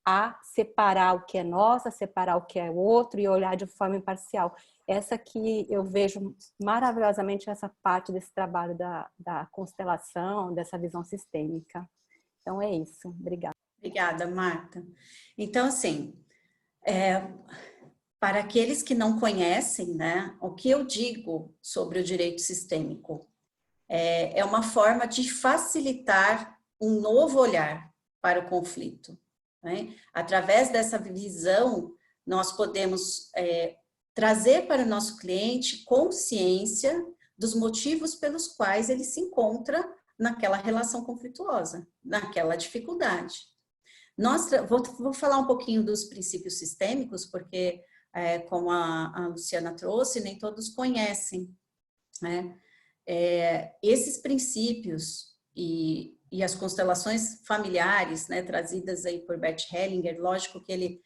a separar o que é nosso, a separar o que é o outro e olhar de forma imparcial. Essa que eu vejo maravilhosamente essa parte desse trabalho da constelação, dessa visão sistêmica. Então é isso. Obrigada. Obrigada, Marta. Então, assim, para aqueles que não conhecem, né, o que eu digo sobre o direito sistêmico é uma forma de facilitar um novo olhar para o conflito, né? Através dessa visão, nós podemos trazer para o nosso cliente consciência dos motivos pelos quais ele se encontra naquela relação conflituosa, naquela dificuldade. Vou falar um pouquinho dos princípios sistêmicos, porque, como a Luciana trouxe, nem todos conhecem, né? Esses princípios e as constelações familiares, né, trazidas aí por Bert Hellinger, lógico que ele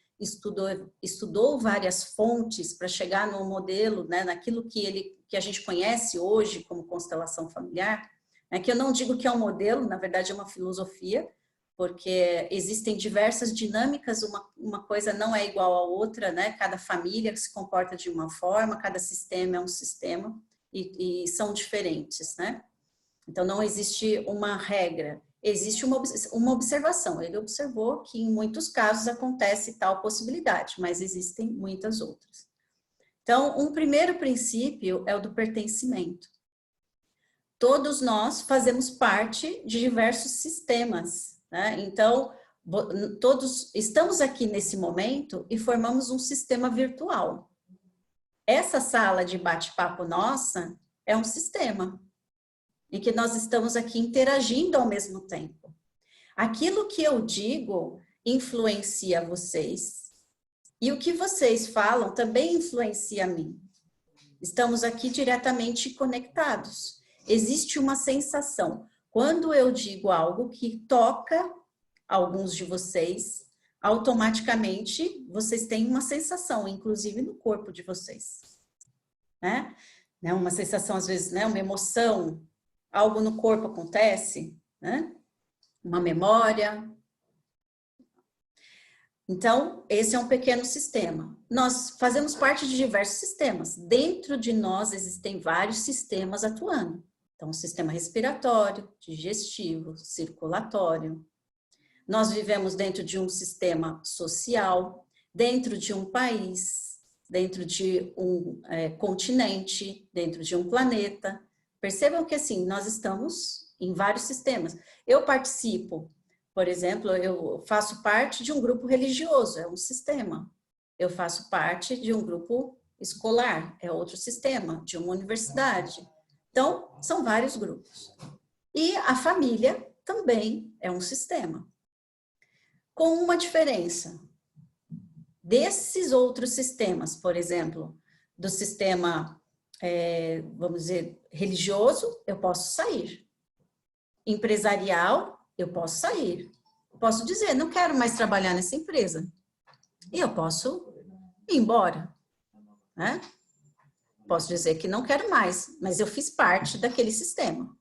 estudou várias fontes para chegar no modelo, né, naquilo que a gente conhece hoje como constelação familiar, né, que eu não digo que é um modelo, na verdade é uma filosofia, porque existem diversas dinâmicas, uma coisa não é igual à outra, né, cada família se comporta de uma forma, cada sistema é um sistema, e são diferentes, né? Então, não existe uma regra, existe uma observação. Ele observou que em muitos casos acontece tal possibilidade, mas existem muitas outras. Então, um primeiro princípio é o do pertencimento. Todos nós fazemos parte de diversos sistemas, né? Então, todos estamos aqui nesse momento e formamos um sistema virtual. Essa sala de bate-papo nossa é um sistema em que nós estamos aqui interagindo ao mesmo tempo. Aquilo que eu digo influencia vocês e o que vocês falam também influencia a mim. Estamos aqui diretamente conectados. Existe uma sensação. Quando eu digo algo que toca alguns de vocês, automaticamente vocês têm uma sensação, inclusive no corpo de vocês, né? Uma sensação, às vezes, né? Uma emoção, algo no corpo acontece, né? Uma memória. Então, esse é um pequeno sistema. Nós fazemos parte de diversos sistemas. Dentro de nós existem vários sistemas atuando. Então, o sistema respiratório, digestivo, circulatório. Nós vivemos dentro de um sistema social, dentro de um país, dentro de um continente, dentro de um planeta. Percebam que, assim, nós estamos em vários sistemas. Eu participo, por exemplo, eu faço parte de um grupo religioso, é um sistema. Eu faço parte de um grupo escolar, é outro sistema, de uma universidade. Então, são vários grupos. E a família também é um sistema. Com uma diferença. Desses outros sistemas, por exemplo, do sistema, vamos dizer, religioso, eu posso sair. Empresarial, eu posso sair. Posso dizer, não quero mais trabalhar nessa empresa. E eu posso ir embora, né? posso dizer que não quero mais, mas eu fiz parte daquele sistema.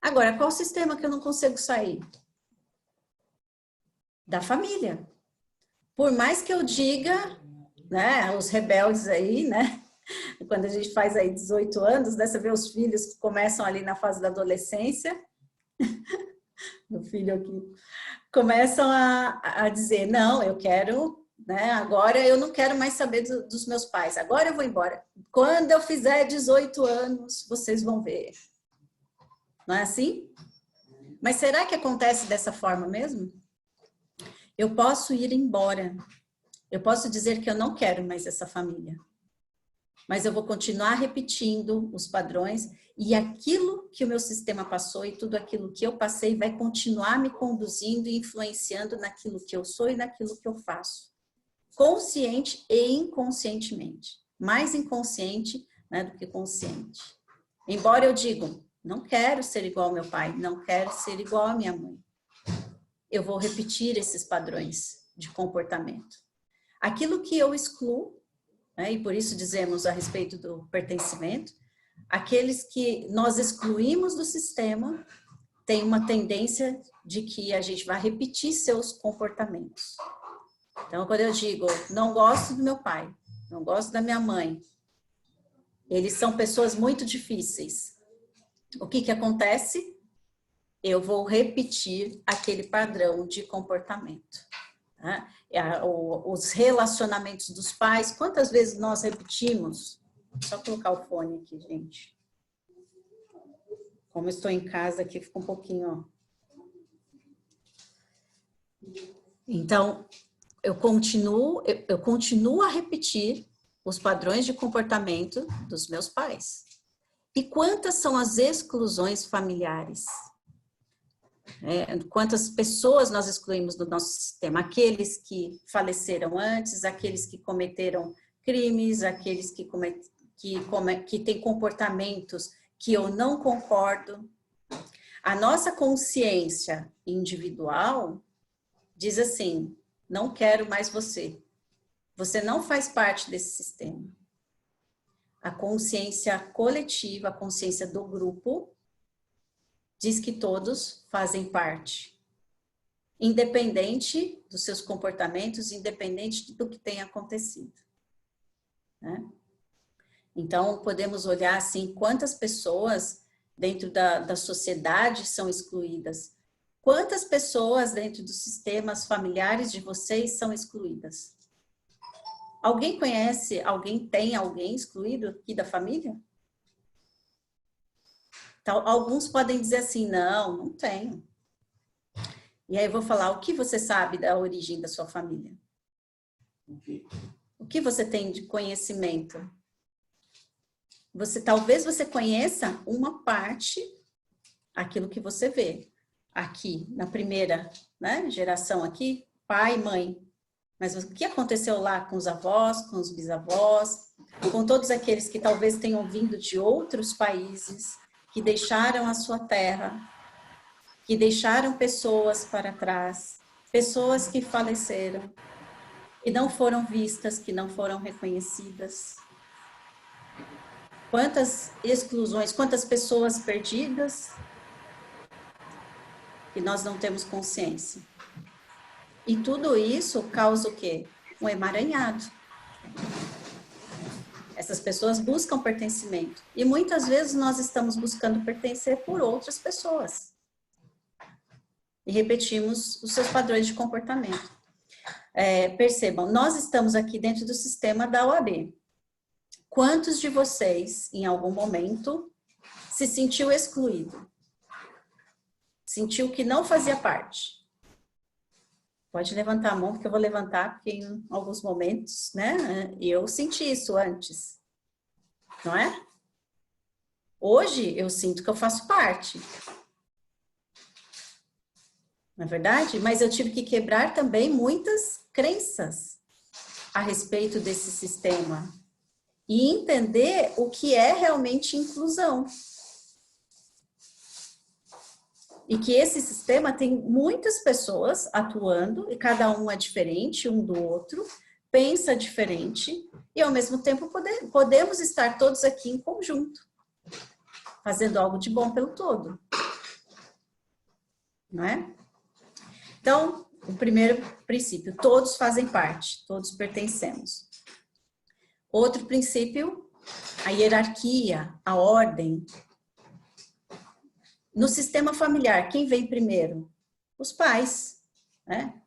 Agora, qual sistema que eu não consigo sair? Da família. Por mais que eu diga, né, os rebeldes aí, né, quando a gente faz aí 18 anos, né, você vê os filhos que começam ali na fase da adolescência, meu filho aqui, começam a dizer, não, eu quero, né, agora eu não quero mais saber dos meus pais, agora eu vou embora. Quando eu fizer 18 anos, vocês vão ver. Não é assim? Mas será que acontece dessa forma mesmo? Eu posso ir embora. Eu posso dizer que eu não quero mais essa família. Mas eu vou continuar repetindo os padrões e aquilo que o meu sistema passou e tudo aquilo que eu passei vai continuar me conduzindo e influenciando naquilo que eu sou e naquilo que eu faço. Consciente e inconscientemente. Mais inconsciente, né, do que consciente. Embora eu diga, não quero ser igual ao meu pai, não quero ser igual à minha mãe. Eu vou repetir esses padrões de comportamento. Aquilo que eu excluo, né, e por isso dizemos a respeito do pertencimento, aqueles que nós excluímos do sistema têm uma tendência de que a gente vai repetir seus comportamentos. Então, quando eu digo, não gosto do meu pai, não gosto da minha mãe, eles são pessoas muito difíceis. O que acontece? Eu vou repetir aquele padrão de comportamento. Tá? Os relacionamentos dos pais, quantas vezes nós repetimos? Só colocar o fone aqui, gente. Como eu estou em casa aqui, fica um pouquinho... Ó. Então, eu continuo a repetir os padrões de comportamento dos meus pais. E quantas são as exclusões familiares? Quantas pessoas nós excluímos do nosso sistema? Aqueles que faleceram antes, aqueles que cometeram crimes, aqueles que têm comportamentos que eu não concordo. A nossa consciência individual diz assim, não quero mais você. Você não faz parte desse sistema. A consciência coletiva, a consciência do grupo, diz que todos fazem parte. Independente dos seus comportamentos, independente do que tenha acontecido. Né? Então, podemos olhar assim, quantas pessoas dentro da sociedade são excluídas. Quantas pessoas dentro dos sistemas familiares de vocês são excluídas? Alguém conhece, tem alguém excluído aqui da família? Então, alguns podem dizer assim, não tenho. E aí eu vou falar, o que você sabe da origem da sua família? O que você tem de conhecimento? Talvez você conheça uma parte, aquilo que você vê. Aqui, na primeira, né, geração aqui, pai e mãe. Mas o que aconteceu lá com os avós, com os bisavós, com todos aqueles que talvez tenham vindo de outros países, que deixaram a sua terra, que deixaram pessoas para trás, pessoas que faleceram, que não foram vistas, que não foram reconhecidas. Quantas exclusões, quantas pessoas perdidas, que nós não temos consciência. E tudo isso causa o quê? Um emaranhado. Essas pessoas buscam pertencimento. E muitas vezes nós estamos buscando pertencer por outras pessoas. E repetimos os seus padrões de comportamento. Percebam, nós estamos aqui dentro do sistema da OAB. Quantos de vocês, em algum momento, se sentiu excluído? Sentiu que não fazia parte? Pode levantar a mão, porque eu vou levantar, porque em alguns momentos, né, eu senti isso antes, não é? Hoje, eu sinto que eu faço parte. Não é verdade? Mas eu tive que quebrar também muitas crenças a respeito desse sistema e entender o que é realmente inclusão. E que esse sistema tem muitas pessoas atuando, e cada um é diferente um do outro, pensa diferente e, ao mesmo tempo, podemos estar todos aqui em conjunto, fazendo algo de bom pelo todo. Não é? Então, o primeiro princípio, todos fazem parte, todos pertencemos. Outro princípio, a hierarquia, a ordem. No sistema familiar, quem vem primeiro? Os pais, né?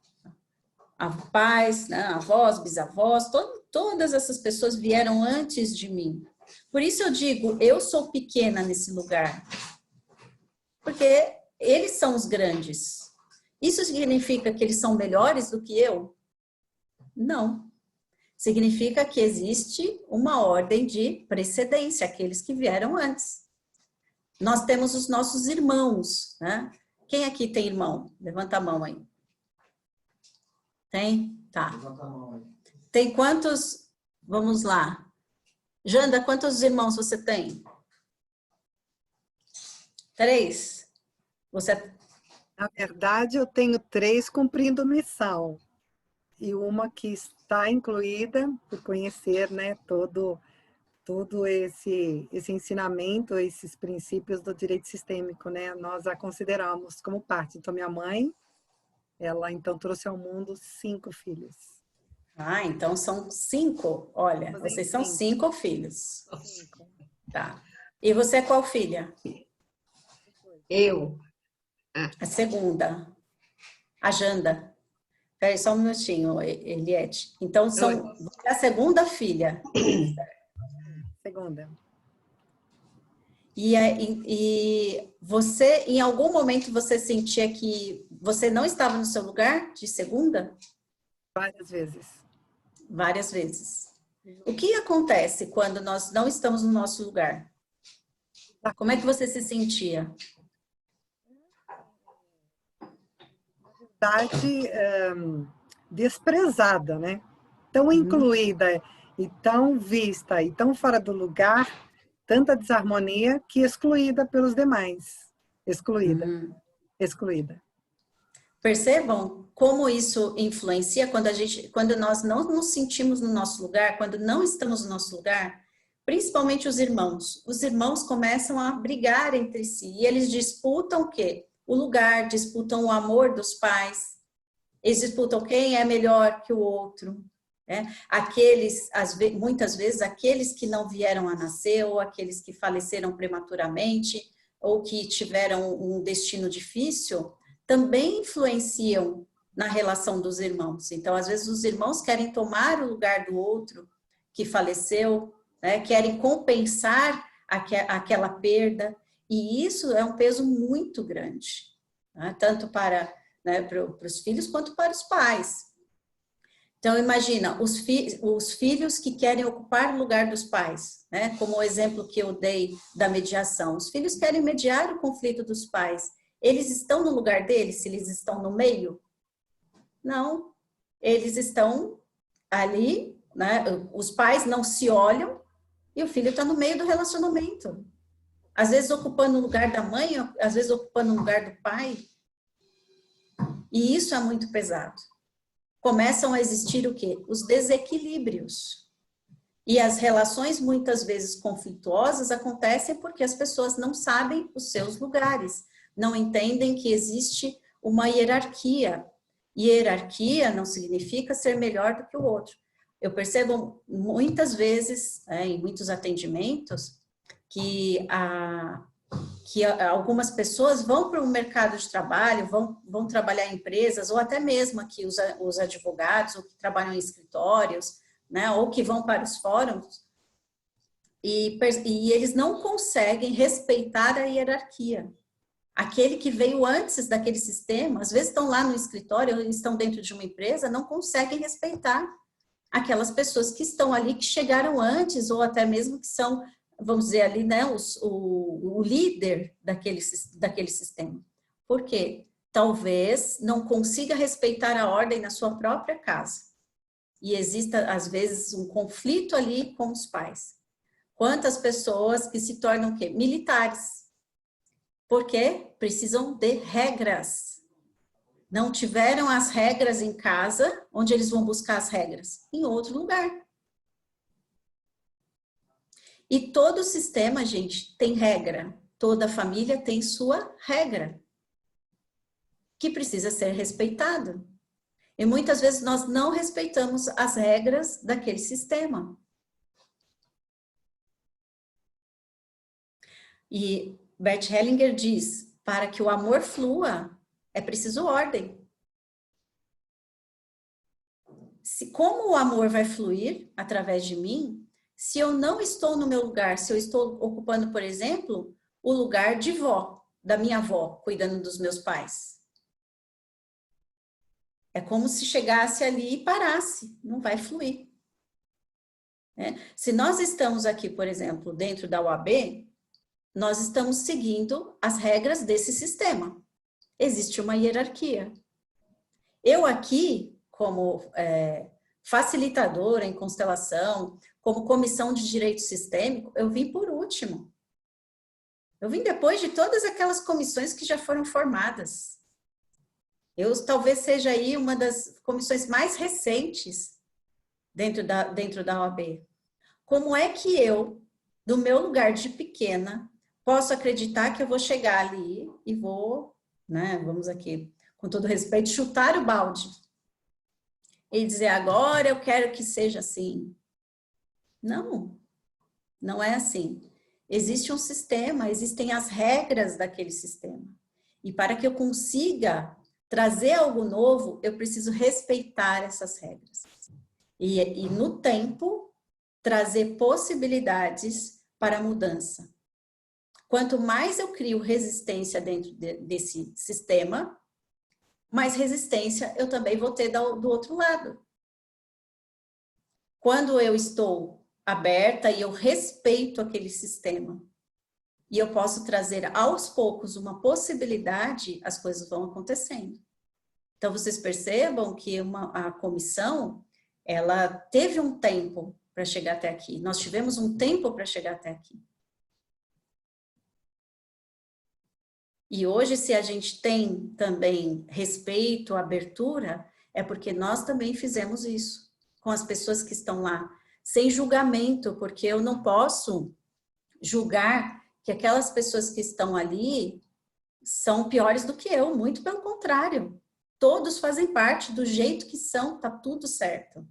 Pais, né? Avós, bisavós, todas essas pessoas vieram antes de mim. Por isso eu digo, eu sou pequena nesse lugar. Porque eles são os grandes. Isso significa que eles são melhores do que eu? Não. Significa que existe uma ordem de precedência, aqueles que vieram antes. Nós temos os nossos irmãos, né? Quem aqui tem irmão? Levanta a mão aí. Tem? Tá. Tem quantos? Vamos lá. Janda, quantos irmãos você tem? 3? Você... Na verdade, eu tenho 3 cumprindo missão. E uma que está incluída por conhecer, né, todo esse ensinamento, esses princípios do direito sistêmico, né? Nós a consideramos como parte. Então, minha mãe, ela então trouxe ao mundo 5 filhos. Ah, então são 5. Olha, vocês são 5 filhos. 5. Tá. E você é qual filha? Eu. A segunda. A Janda. Peraí, só um minutinho, Eliette. Então, você é a segunda filha. Segunda. E você, em algum momento, você sentia que você não estava no seu lugar de segunda? Várias vezes. Várias vezes. O que acontece quando nós não estamos no nosso lugar? Como é que você se sentia? Desprezada, né? Tão incluída e tão vista e tão fora do lugar, tanta desarmonia que excluída pelos demais. Excluída. Excluída. Percebam como isso influencia quando nós não nos sentimos no nosso lugar, quando não estamos no nosso lugar, principalmente os irmãos. Os irmãos começam a brigar entre si e eles disputam o quê? O lugar, disputam o amor dos pais, eles disputam quem é melhor que o outro, né? Muitas vezes, aqueles que não vieram a nascer, ou aqueles que faleceram prematuramente, ou que tiveram um destino difícil, também influenciam na relação dos irmãos. Então, às vezes, os irmãos querem tomar o lugar do outro que faleceu, né? Querem compensar aquela perda, e isso é um peso muito grande, né? Tanto para os filhos quanto para os pais. Então, imagina, os filhos que querem ocupar o lugar dos pais, né? Como o exemplo que eu dei da mediação. Os filhos querem mediar o conflito dos pais. Eles estão no lugar deles, se eles estão no meio? Não. Eles estão ali, né? Os pais não se olham e o filho está no meio do relacionamento. Às vezes ocupando o lugar da mãe, às vezes ocupando o lugar do pai. E isso é muito pesado. Começam a existir o quê? Os desequilíbrios. E as relações, muitas vezes conflituosas, acontecem porque as pessoas não sabem os seus lugares, não entendem que existe uma hierarquia. E hierarquia não significa ser melhor do que o outro. Eu percebo muitas vezes, em muitos atendimentos, que algumas pessoas vão para o mercado de trabalho, vão trabalhar em empresas, ou até mesmo aqui os advogados, ou que trabalham em escritórios, né, ou que vão para os fóruns, e eles não conseguem respeitar a hierarquia. Aquele que veio antes daquele sistema, às vezes estão lá no escritório, ou estão dentro de uma empresa, não conseguem respeitar aquelas pessoas que estão ali, que chegaram antes, ou até mesmo que são, vamos dizer ali, né, o líder daquele sistema. Por quê? Talvez não consiga respeitar a ordem na sua própria casa. E exista, às vezes, um conflito ali com os pais. Quantas pessoas que se tornam o quê? Militares. Porque precisam de regras. Não tiveram as regras em casa, onde eles vão buscar as regras? Em outro lugar. E todo sistema, gente, tem regra. Toda família tem sua regra, que precisa ser respeitado. E muitas vezes nós não respeitamos as regras daquele sistema. E Bert Hellinger diz, para que o amor flua, é preciso ordem. Como o amor vai fluir através de mim, se eu não estou no meu lugar, se eu estou ocupando, por exemplo, o lugar de vó, da minha avó, cuidando dos meus pais? É como se chegasse ali e parasse, não vai fluir. Se nós estamos aqui, por exemplo, dentro da OAB, nós estamos seguindo as regras desse sistema. Existe uma hierarquia. Eu aqui, como facilitadora em constelação, como comissão de direito sistêmico, eu vim por último. Eu vim depois de todas aquelas comissões que já foram formadas. Eu talvez seja aí uma das comissões mais recentes dentro da OAB. Como é que eu, do meu lugar de pequena, posso acreditar que eu vou chegar ali e vou, né, vamos aqui, com todo respeito, chutar o balde e dizer, agora eu quero que seja assim? Não, não é assim. Existe um sistema, existem as regras daquele sistema. E para que eu consiga trazer algo novo, eu preciso respeitar essas regras. E no tempo, trazer possibilidades para a mudança. Quanto mais eu crio resistência dentro desse sistema, mais resistência eu também vou ter do outro lado. Quando eu estou aberta e eu respeito aquele sistema, e eu posso trazer aos poucos uma possibilidade, as coisas vão acontecendo. Então, vocês percebam que a comissão, ela teve um tempo para chegar até aqui. Nós tivemos um tempo para chegar até aqui. E hoje, se a gente tem também respeito, abertura, é porque nós também fizemos isso com as pessoas que estão lá, sem julgamento, porque eu não posso julgar que aquelas pessoas que estão ali são piores do que eu, muito pelo contrário. Todos fazem parte do jeito que são, tá tudo certo.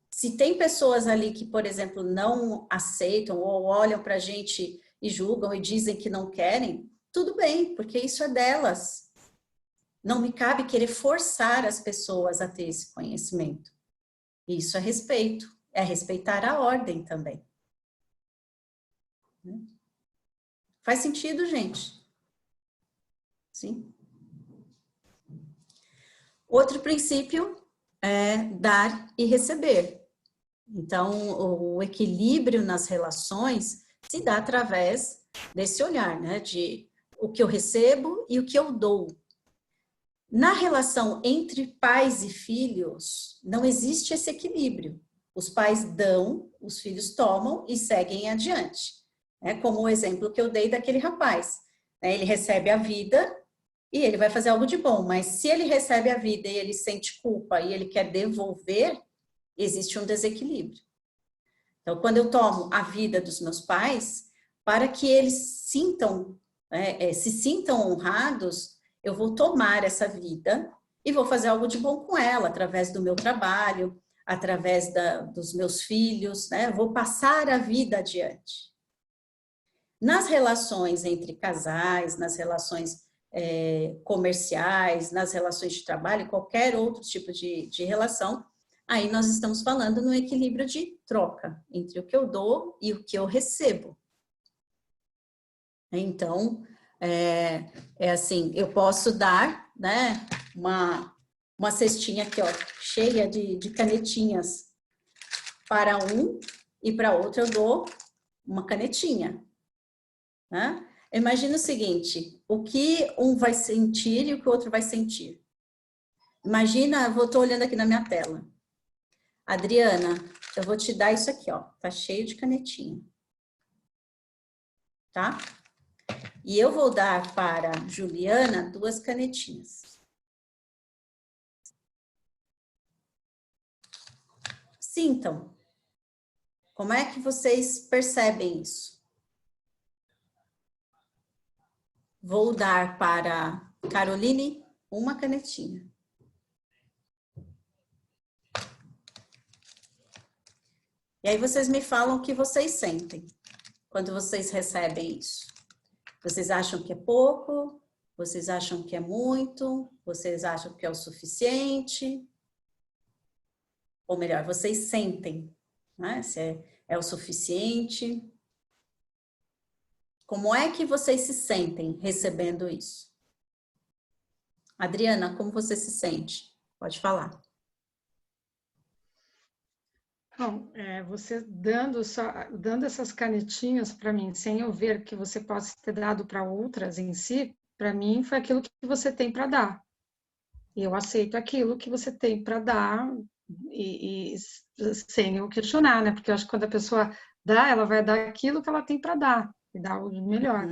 Se tem pessoas ali que, por exemplo, não aceitam ou olham pra gente e julgam e dizem que não querem, tudo bem, porque isso é delas. Não me cabe querer forçar as pessoas a ter esse conhecimento. Isso é respeito, é respeitar a ordem também. Faz sentido, gente? Sim. Outro princípio é dar e receber. Então, o equilíbrio nas relações se dá através desse olhar, né? De o que eu recebo e o que eu dou. Na relação entre pais e filhos, não existe esse equilíbrio. Os pais dão, os filhos tomam e seguem adiante. Como o exemplo que eu dei daquele rapaz. Ele recebe a vida e ele vai fazer algo de bom, mas se ele recebe a vida e ele sente culpa e ele quer devolver, existe um desequilíbrio. Então, quando eu tomo a vida dos meus pais, para que eles se sintam honrados, eu vou tomar essa vida e vou fazer algo de bom com ela, através do meu trabalho, através dos meus filhos, vou passar a vida adiante. Nas relações entre casais, nas relações comerciais, nas relações de trabalho, qualquer outro tipo de relação, aí nós estamos falando no equilíbrio de troca, entre o que eu dou e o que eu recebo. Então, assim, eu posso dar, né, uma cestinha aqui, ó, cheia de canetinhas para um e para outro eu dou uma canetinha, né? Imagina o seguinte, o que um vai sentir e o que o outro vai sentir. Imagina, eu estou olhando aqui na minha tela. Adriana, eu vou te dar isso aqui, ó, tá cheio de canetinha. Tá? E eu vou dar para Juliana 2 canetinhas. sintam. Como é que vocês percebem isso? Vou dar para Caroline uma canetinha. E aí vocês me falam o que vocês sentem quando vocês recebem isso. Vocês acham que é pouco? Vocês acham que é muito? Vocês acham que é o suficiente? Ou melhor, vocês sentem, né? Se é o suficiente? Como é que vocês se sentem recebendo isso? Adriana, como você se sente? Pode falar. Bom, você dando essas canetinhas para mim, sem eu ver que você possa ter dado para outras em si, para mim foi aquilo que você tem para dar. E eu aceito aquilo que você tem para dar e sem eu questionar, né? Porque eu acho que quando a pessoa dá, ela vai dar aquilo que ela tem para dar e dar o melhor.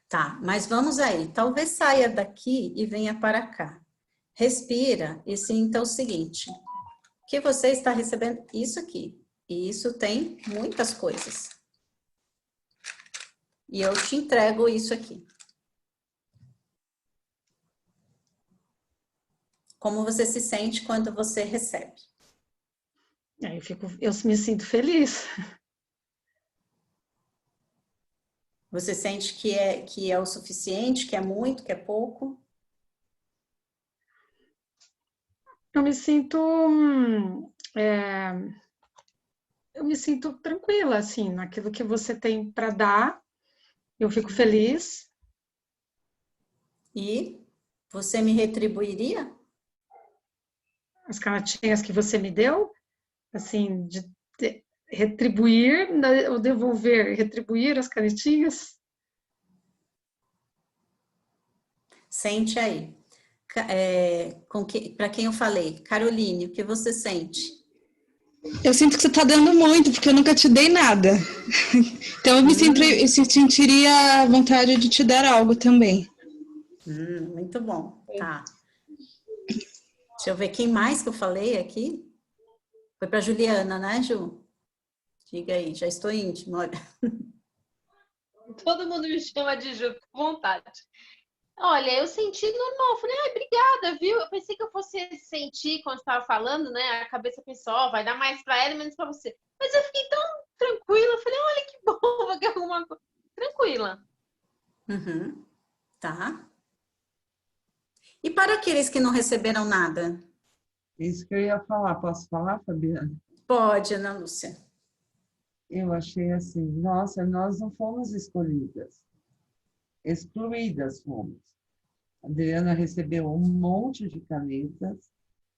Tá, mas vamos aí. Talvez saia daqui e venha para cá. Respira e sinta o seguinte. Que você está recebendo isso aqui. E isso tem muitas coisas. E eu te entrego isso aqui. Como você se sente quando você recebe? Eu me sinto feliz. Você sente que é o suficiente, que é muito, que é pouco? Eu me sinto tranquila, assim, naquilo que você tem para dar. Eu fico feliz. E você me retribuiria? As canetinhas que você me deu, assim, de retribuir ou devolver, retribuir as canetinhas. Sente aí. Para quem eu falei, Caroline, o que você sente? Eu sinto que você está dando muito, porque eu nunca te dei nada. Então eu sentiria vontade de te dar algo também. Muito bom, tá. Deixa eu ver quem mais que eu falei aqui. Foi para Juliana, né, Ju? Diga aí, já estou íntima, olha. Todo mundo me chama de Ju, com vontade. Olha, eu senti normal, falei, obrigada, viu? Eu pensei que eu fosse sentir quando estava falando, né? A cabeça pensou, vai dar mais para ela e menos para você. Mas eu fiquei tão tranquila, falei, olha que bom, vai ganhar alguma coisa. Tranquila. Tá. E para aqueles que não receberam nada? Isso que eu ia falar. Posso falar, Fabiana? Pode, Ana Lúcia. Eu achei assim, nossa, nós não fomos escolhidas. Excluídas fomos. A Adriana recebeu um monte de canetas,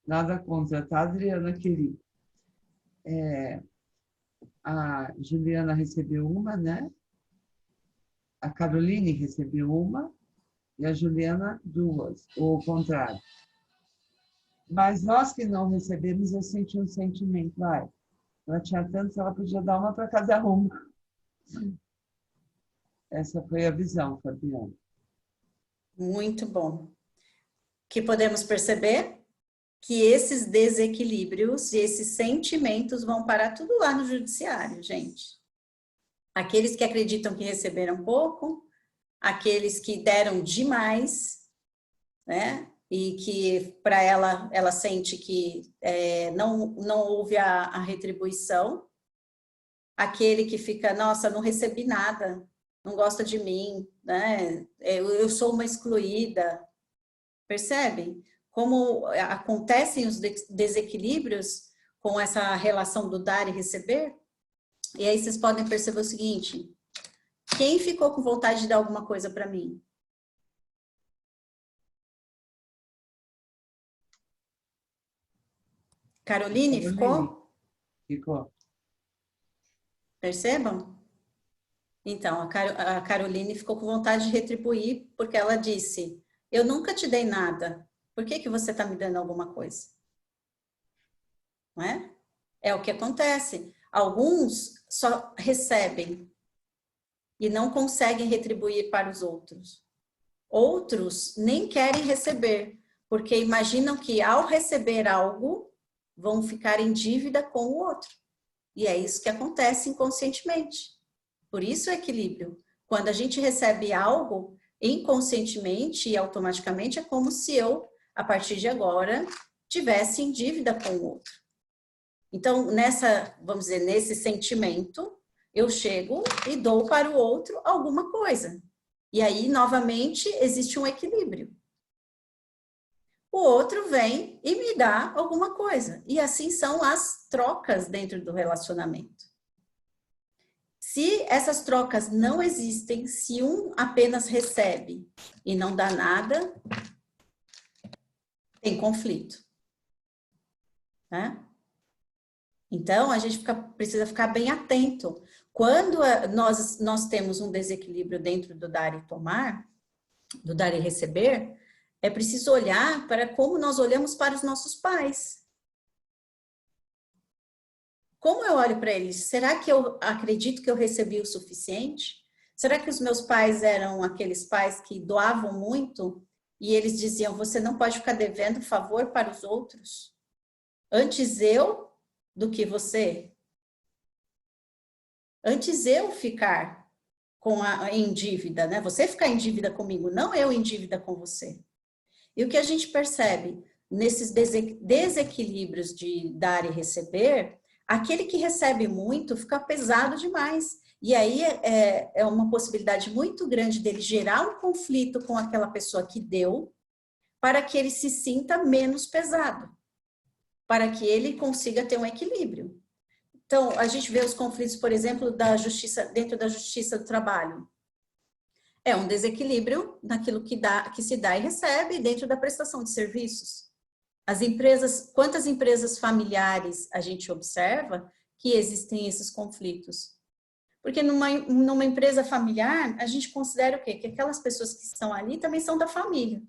nada contra, tá, Adriana, querida? A Juliana recebeu uma, né? A Caroline recebeu uma e a Juliana duas, ou o contrário. Mas nós que não recebemos, eu senti um sentimento, ela tinha tanto, ela podia dar uma para cada uma. Essa foi a visão, Fabiana. Muito bom. Que podemos perceber que esses desequilíbrios e esses sentimentos vão parar tudo lá no judiciário, gente. Aqueles que acreditam que receberam pouco, aqueles que deram demais, né? E que para ela sente que não houve a retribuição. Aquele que fica, nossa, não recebi nada, não gosta de mim, né? Eu sou uma excluída. Percebem? Como acontecem os desequilíbrios com essa relação do dar e receber? E aí vocês podem perceber o seguinte, quem ficou com vontade de dar alguma coisa para mim? Caroline, ficou? Ficou. Percebam? Então, a Caroline ficou com vontade de retribuir porque ela disse, eu nunca te dei nada, por que você está me dando alguma coisa? Não é? É o que acontece. Alguns só recebem e não conseguem retribuir para os outros. Outros nem querem receber, porque imaginam que ao receber algo, vão ficar em dívida com o outro. E é isso que acontece inconscientemente. Por isso o equilíbrio. Quando a gente recebe algo, inconscientemente e automaticamente, é como se eu, a partir de agora, tivesse em dívida com o outro. Então, vamos dizer, nesse sentimento, eu chego e dou para o outro alguma coisa. E aí, novamente, existe um equilíbrio. O outro vem e me dá alguma coisa. E assim são as trocas dentro do relacionamento. Se essas trocas não existem, se um apenas recebe e não dá nada, tem conflito. Né? Então, a gente precisa ficar bem atento. Quando nós temos um desequilíbrio dentro do dar e tomar, do dar e receber, é preciso olhar para como nós olhamos para os nossos pais. Como eu olho para eles? Será que eu acredito que eu recebi o suficiente? Será que os meus pais eram aqueles pais que doavam muito e eles diziam, você não pode ficar devendo favor para os outros? Antes eu do que você? Antes eu ficar em dívida, né? Você ficar em dívida comigo, não eu em dívida com você. E o que a gente percebe nesses desequilíbrios de dar e receber, aquele que recebe muito fica pesado demais. E aí é uma possibilidade muito grande dele gerar um conflito com aquela pessoa que deu, para que ele se sinta menos pesado, para que ele consiga ter um equilíbrio. Então, a gente vê os conflitos, por exemplo, dentro da justiça do trabalho. É um desequilíbrio naquilo que se dá e recebe dentro da prestação de serviços. Quantas empresas familiares a gente observa que existem esses conflitos? Porque numa empresa familiar, a gente considera o quê? Que aquelas pessoas que estão ali também são da família.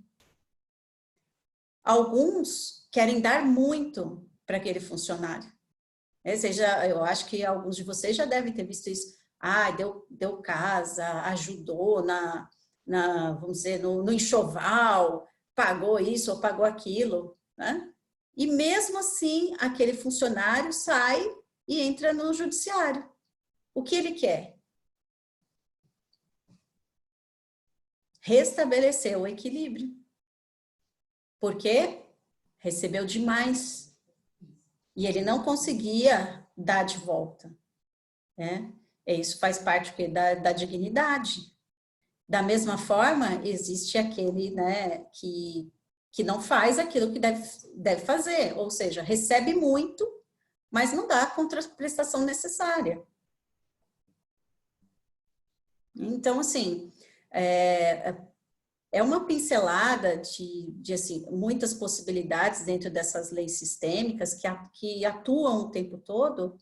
Alguns querem dar muito para aquele funcionário. Eu acho que alguns de vocês já devem ter visto isso. Deu casa, ajudou vamos dizer, no enxoval, pagou isso ou pagou aquilo, né? E mesmo assim, aquele funcionário sai e entra no judiciário. O que ele quer? Restabelecer o equilíbrio. Por quê? Recebeu demais. E ele não conseguia dar de volta, né? Isso faz parte da dignidade. Da mesma forma, existe aquele, né, que não faz aquilo que deve fazer, ou seja, recebe muito, mas não dá a contraprestação necessária. Então, assim, é uma pincelada de assim, muitas possibilidades dentro dessas leis sistêmicas que atuam o tempo todo,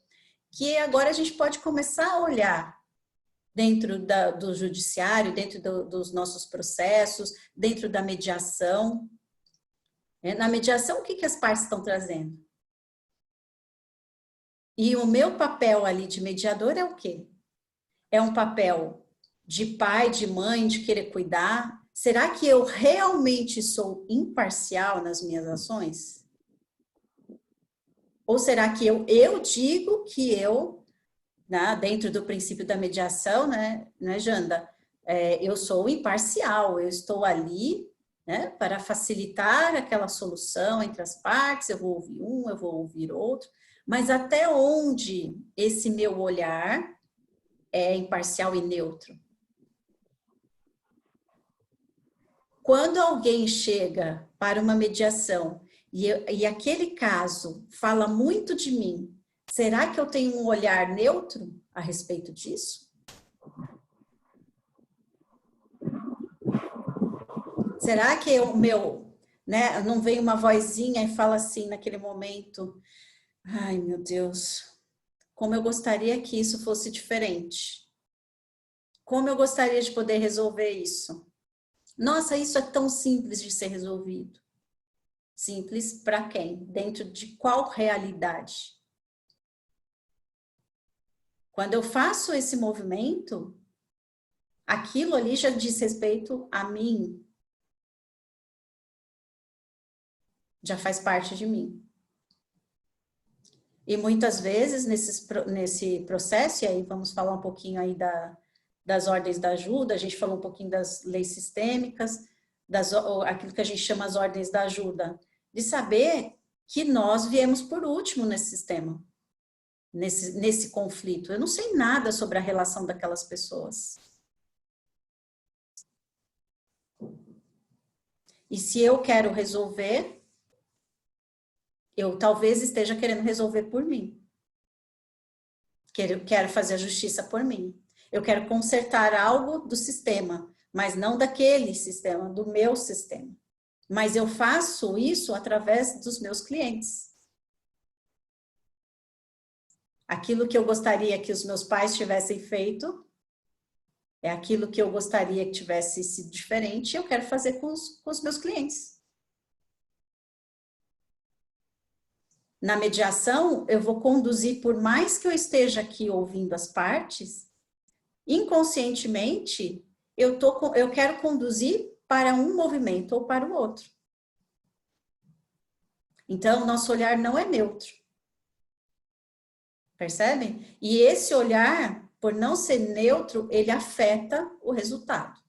que agora a gente pode começar a olhar dentro do judiciário, dentro dos nossos processos, dentro da mediação. Na mediação, o que as partes estão trazendo? E o meu papel ali de mediador é o quê? É um papel de pai, de mãe, de querer cuidar? Será que eu realmente sou imparcial nas minhas ações? Ou será que eu digo que eu, né, dentro do princípio da mediação, né Janda? Eu sou imparcial, eu estou ali, né, para facilitar aquela solução entre as partes, eu vou ouvir um, eu vou ouvir outro, mas até onde esse meu olhar é imparcial e neutro? Quando alguém chega para uma mediação e aquele caso fala muito de mim, será que eu tenho um olhar neutro a respeito disso? Será que né, não vem uma vozinha e fala assim naquele momento, ai meu Deus, como eu gostaria que isso fosse diferente. Como eu gostaria de poder resolver isso. Nossa, isso é tão simples de ser resolvido. Simples para quem? Dentro de qual realidade? Quando eu faço esse movimento, aquilo ali já diz respeito a mim. Já faz parte de mim. E muitas vezes, nesse processo, e aí vamos falar um pouquinho aí das ordens da ajuda, a gente falou um pouquinho das leis sistêmicas, aquilo que a gente chama as ordens da ajuda, de saber que nós viemos por último nesse sistema, nesse conflito. Eu não sei nada sobre a relação daquelas pessoas. E se eu quero resolver, eu talvez esteja querendo resolver por mim. Quero fazer a justiça por mim. Eu quero consertar algo do sistema, mas não daquele sistema, do meu sistema. Mas eu faço isso através dos meus clientes. Aquilo que eu gostaria que os meus pais tivessem feito, é aquilo que eu gostaria que tivesse sido diferente, eu quero fazer com os meus clientes. Na mediação, eu vou conduzir, por mais que eu esteja aqui ouvindo as partes, inconscientemente, eu quero conduzir para um movimento ou para o outro. Então, nosso olhar não é neutro. Percebem? E esse olhar, por não ser neutro, ele afeta o resultado.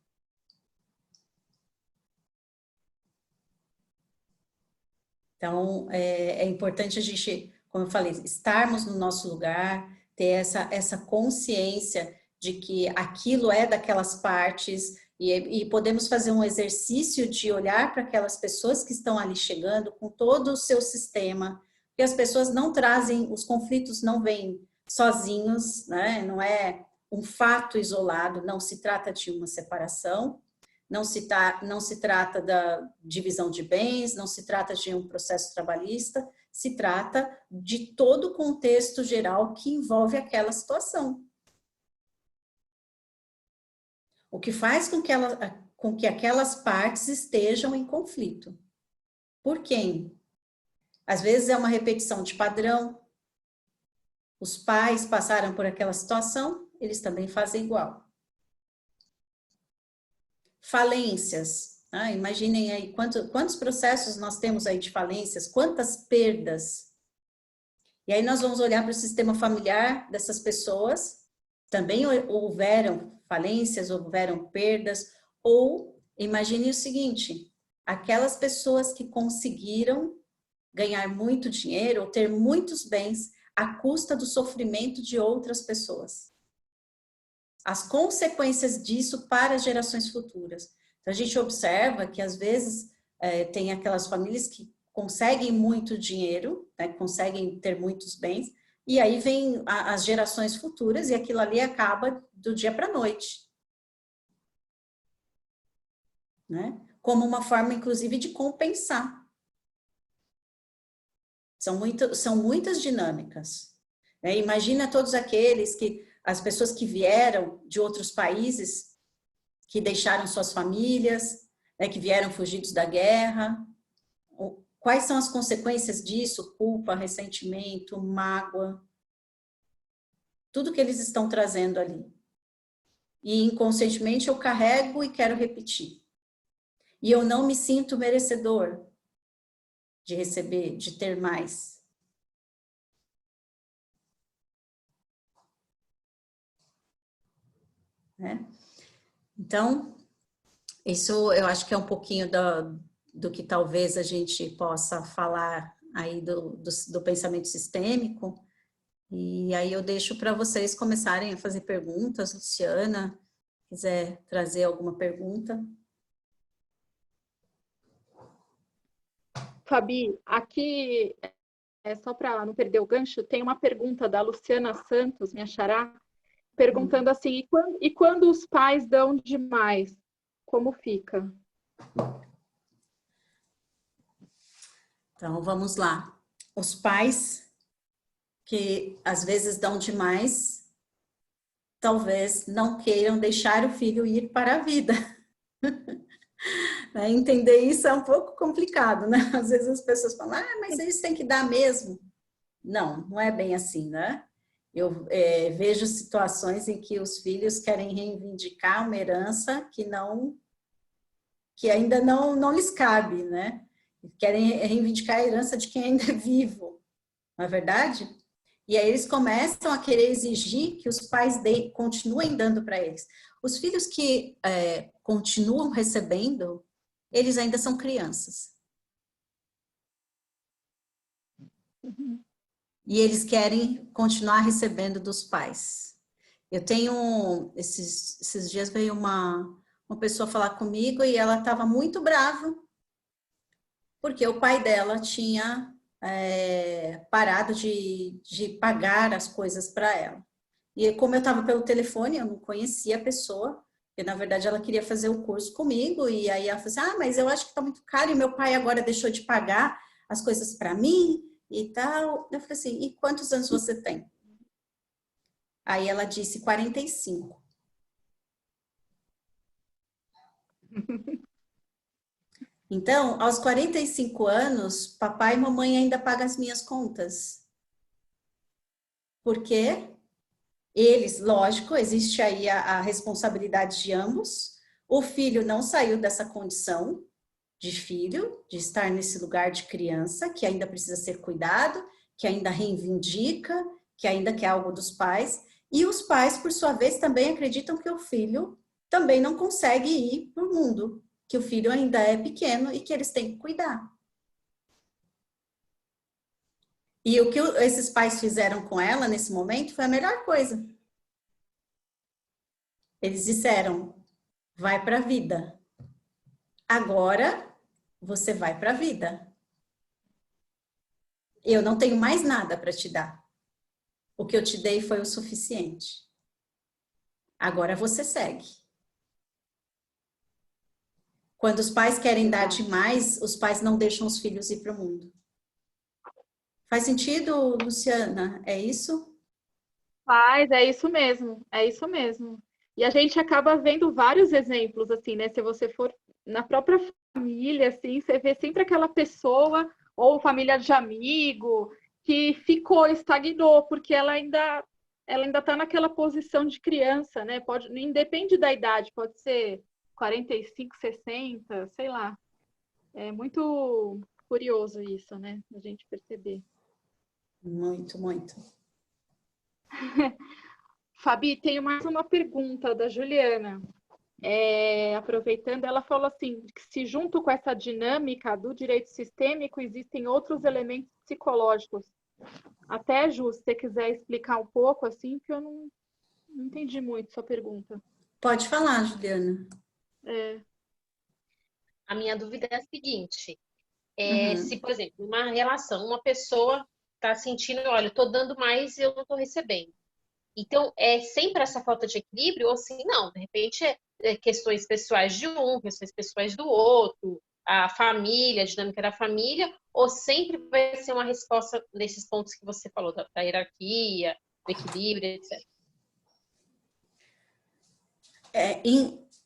Então, é importante a gente, como eu falei, estarmos no nosso lugar, ter essa consciência de que aquilo é daquelas partes, e podemos fazer um exercício de olhar para aquelas pessoas que estão ali chegando com todo o seu sistema, porque as pessoas não trazem, os conflitos não vêm sozinhos, né? Não é um fato isolado, não se trata de uma separação, não se trata da divisão de bens, não se trata de um processo trabalhista, se trata de todo o contexto geral que envolve aquela situação. O que faz com que aquelas partes estejam em conflito. Por quem? Às vezes é uma repetição de padrão. Os pais passaram por aquela situação, eles também fazem igual. Falências. Imaginem aí quantos processos nós temos aí de falências, quantas perdas. E aí nós vamos olhar para o sistema familiar dessas pessoas, também houveram falências, houveram perdas, ou imagine o seguinte, aquelas pessoas que conseguiram ganhar muito dinheiro ou ter muitos bens à custa do sofrimento de outras pessoas. As consequências disso para as gerações futuras. Então, a gente observa que, às vezes, tem aquelas famílias que conseguem muito dinheiro, né, conseguem ter muitos bens, e aí vem as gerações futuras e aquilo ali acaba do dia para a noite. Né? Como uma forma, inclusive, de compensar. São muitas dinâmicas. Né? Imagina todos aqueles as pessoas que vieram de outros países, que deixaram suas famílias, né, que vieram fugidos da guerra. Quais são as consequências disso? Culpa, ressentimento, mágoa. Tudo que eles estão trazendo ali. E inconscientemente eu carrego e quero repetir. E eu não me sinto merecedor de receber, de ter mais. Né? Então, isso eu acho que é um pouquinho do que talvez a gente possa falar aí do pensamento sistêmico. E aí eu deixo para vocês começarem a fazer perguntas. Luciana, quiser trazer alguma pergunta. Fabi, aqui, só para não perder o gancho, tem uma pergunta da Luciana Santos, minha xará, perguntando assim, e quando os pais dão demais, como fica? Então, vamos lá. Os pais que às vezes dão demais, talvez não queiram deixar o filho ir para a vida. Entender isso é um pouco complicado, né? Às vezes as pessoas falam, mas eles têm que dar mesmo. Não, não é bem assim, né? Eu vejo situações em que os filhos querem reivindicar uma herança que ainda não lhes cabe, né? Querem reivindicar a herança de quem ainda é vivo, não é verdade? E aí eles começam a querer exigir que os pais continuem dando para eles. Os filhos que continuam recebendo, eles ainda são crianças. E eles querem continuar recebendo dos pais. Eu tenho, esses dias veio uma pessoa falar comigo e ela estava muito brava porque o pai dela tinha parado de pagar as coisas para ela. E como eu estava pelo telefone, eu não conhecia a pessoa, porque na verdade ela queria fazer o curso comigo, e aí ela falou assim, mas eu acho que está muito caro e meu pai agora deixou de pagar as coisas para mim e tal. Eu falei assim, e quantos anos você tem? Aí ela disse 45. Então, aos 45 anos, papai e mamãe ainda pagam as minhas contas. Por quê? Eles, lógico, existe aí a responsabilidade de ambos. O filho não saiu dessa condição de filho, de estar nesse lugar de criança, que ainda precisa ser cuidado, que ainda reivindica, que ainda quer algo dos pais. E os pais, por sua vez, também acreditam que o filho também não consegue ir para o mundo, que o filho ainda é pequeno e que eles têm que cuidar. E o que esses pais fizeram com ela nesse momento foi a melhor coisa. Eles disseram, vai para a vida. Agora, você vai para a vida. Eu não tenho mais nada para te dar. O que eu te dei foi o suficiente. Agora você segue. Quando os pais querem dar demais, os pais não deixam os filhos ir para o mundo. Faz sentido, Luciana? É isso? Faz, é isso mesmo, é isso mesmo. E a gente acaba vendo vários exemplos, assim, né? Se você for na própria família, assim, você vê sempre aquela pessoa ou família de amigo que estagnou, porque ela ainda está naquela posição de criança, né? Independe da idade, pode ser 45, 60, sei lá. É muito curioso isso, né? A gente perceber. Muito, muito. Fabi, tenho mais uma pergunta da Juliana. Aproveitando, ela falou assim, que se junto com essa dinâmica do direito sistêmico, existem outros elementos psicológicos. Até, Ju, se você quiser explicar um pouco, assim, que eu não entendi muito sua pergunta. Pode falar, Juliana. A minha dúvida é a seguinte, se, por exemplo, uma relação, uma pessoa está sentindo, olha, eu estou dando mais e eu não estou recebendo. Então, é sempre essa falta de equilíbrio, ou assim, não, de repente questões pessoais de um, questões pessoais do outro, a família, a dinâmica da família, ou sempre vai ser uma resposta nesses pontos que você falou, da hierarquia, do equilíbrio, etc.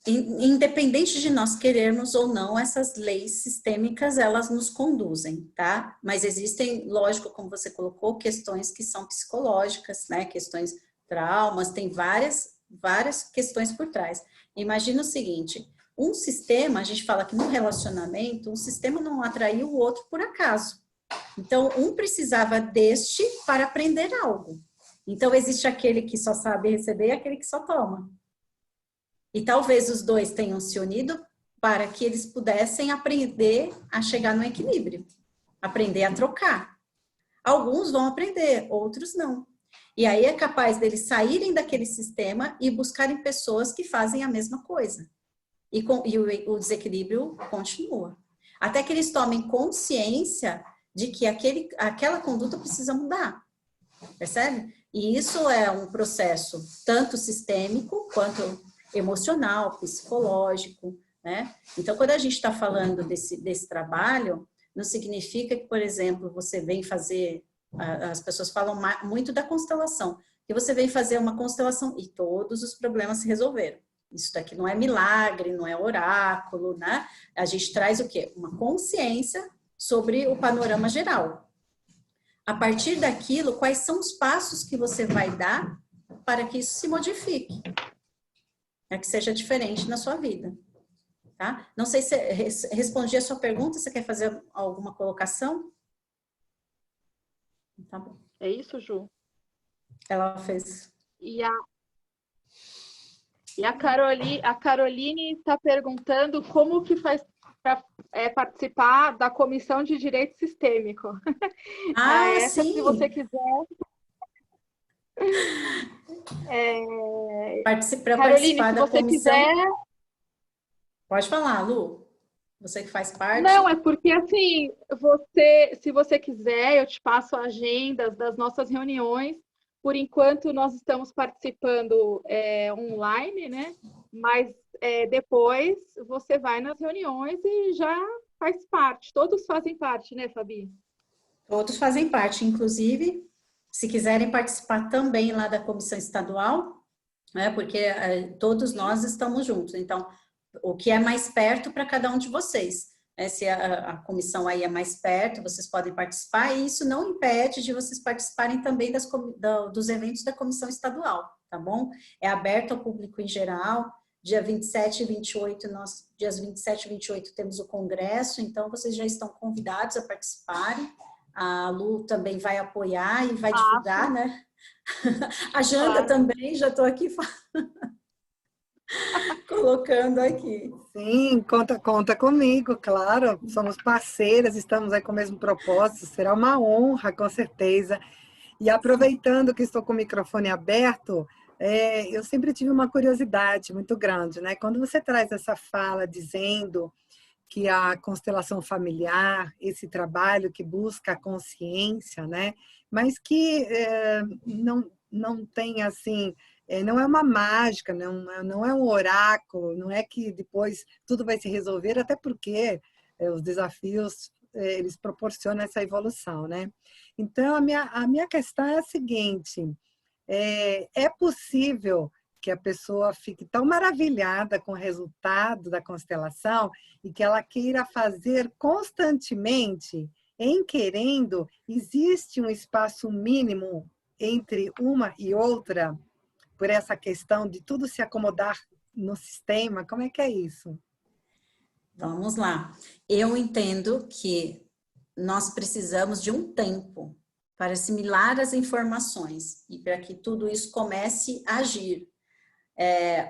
Independente de nós querermos ou não, essas leis sistêmicas, elas nos conduzem, tá? Mas existem, lógico, como você colocou, questões que são psicológicas, né? Questões traumas, tem várias questões por trás. Imagina o seguinte, um sistema, a gente fala que no relacionamento, um sistema não atraiu o outro por acaso. Então, um precisava deste para aprender algo. Então, existe aquele que só sabe receber e aquele que só toma. E talvez os dois tenham se unido para que eles pudessem aprender a chegar no equilíbrio, aprender a trocar. Alguns vão aprender, outros não. E aí é capaz deles saírem daquele sistema e buscarem pessoas que fazem a mesma coisa. E o desequilíbrio continua. Até que eles tomem consciência de que aquela conduta precisa mudar. Percebe? E isso é um processo tanto sistêmico quanto emocional, psicológico, né? Então, quando a gente está falando desse trabalho, não significa que, por exemplo, você vem fazer, as pessoas falam muito da constelação, que você vem fazer uma constelação e todos os problemas se resolveram. Isso daqui não é milagre, não é oráculo, né? A gente traz o quê? Uma consciência sobre o panorama geral. A partir daquilo, quais são os passos que você vai dar para que isso se modifique? É que seja diferente na sua vida, tá? Não sei se respondi a sua pergunta, você quer fazer alguma colocação? Tá bom. É isso, Ju? Ela fez. E a Caroline está perguntando como que faz para participar da Comissão de Direito Sistêmico. Essa, sim! Se você quiser... Para Caroline, participar se da você comissão... quiser... Pode falar, Lu. Você que faz parte. Não, é porque assim, se você quiser, eu te passo agendas das nossas reuniões. Por enquanto, nós estamos participando online, né? Mas depois você vai nas reuniões e já faz parte. Todos fazem parte, né, Fabi? Todos fazem parte, inclusive, se quiserem participar também lá da comissão estadual, né? Porque todos nós estamos juntos. Então, o que é mais perto para cada um de vocês. Se a comissão aí é mais perto, vocês podem participar, e isso não impede de vocês participarem também dos eventos da comissão estadual, tá bom? É aberto ao público em geral, dia 27 e 28, dias 27 e 28 temos o congresso, então vocês já estão convidados a participarem, a Lu também vai apoiar e vai divulgar, né? A Janda também, já estou aqui colocando aqui. Sim, conta comigo, claro. Somos parceiras, estamos aí com o mesmo propósito. Será uma honra, com certeza. E aproveitando que estou com o microfone aberto, eu sempre tive uma curiosidade muito grande, né? Quando você traz essa fala dizendo que a constelação familiar, esse trabalho que busca a consciência, né? Mas que não tem assim... não é uma mágica, não é um oráculo, não é que depois tudo vai se resolver, até porque os desafios eles proporcionam essa evolução, né? Então, a minha questão é a seguinte, é possível que a pessoa fique tão maravilhada com o resultado da constelação e que ela queira fazer constantemente, em querendo, existe um espaço mínimo entre uma e outra, por essa questão de tudo se acomodar no sistema? Como é que é isso? Vamos lá. Eu entendo que nós precisamos de um tempo para assimilar as informações e para que tudo isso comece a agir.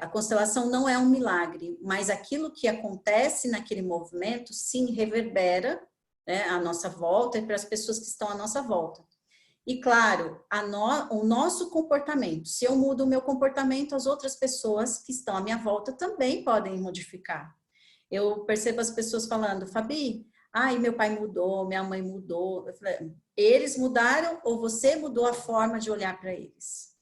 A constelação não é um milagre, mas aquilo que acontece naquele movimento, sim, reverbera, né, à nossa volta e para as pessoas que estão à nossa volta. E claro, o nosso comportamento, se eu mudo o meu comportamento, as outras pessoas que estão à minha volta também podem modificar. Eu percebo as pessoas falando, Fabi, meu pai mudou, minha mãe mudou. Eu falei, eles mudaram ou você mudou a forma de olhar para eles?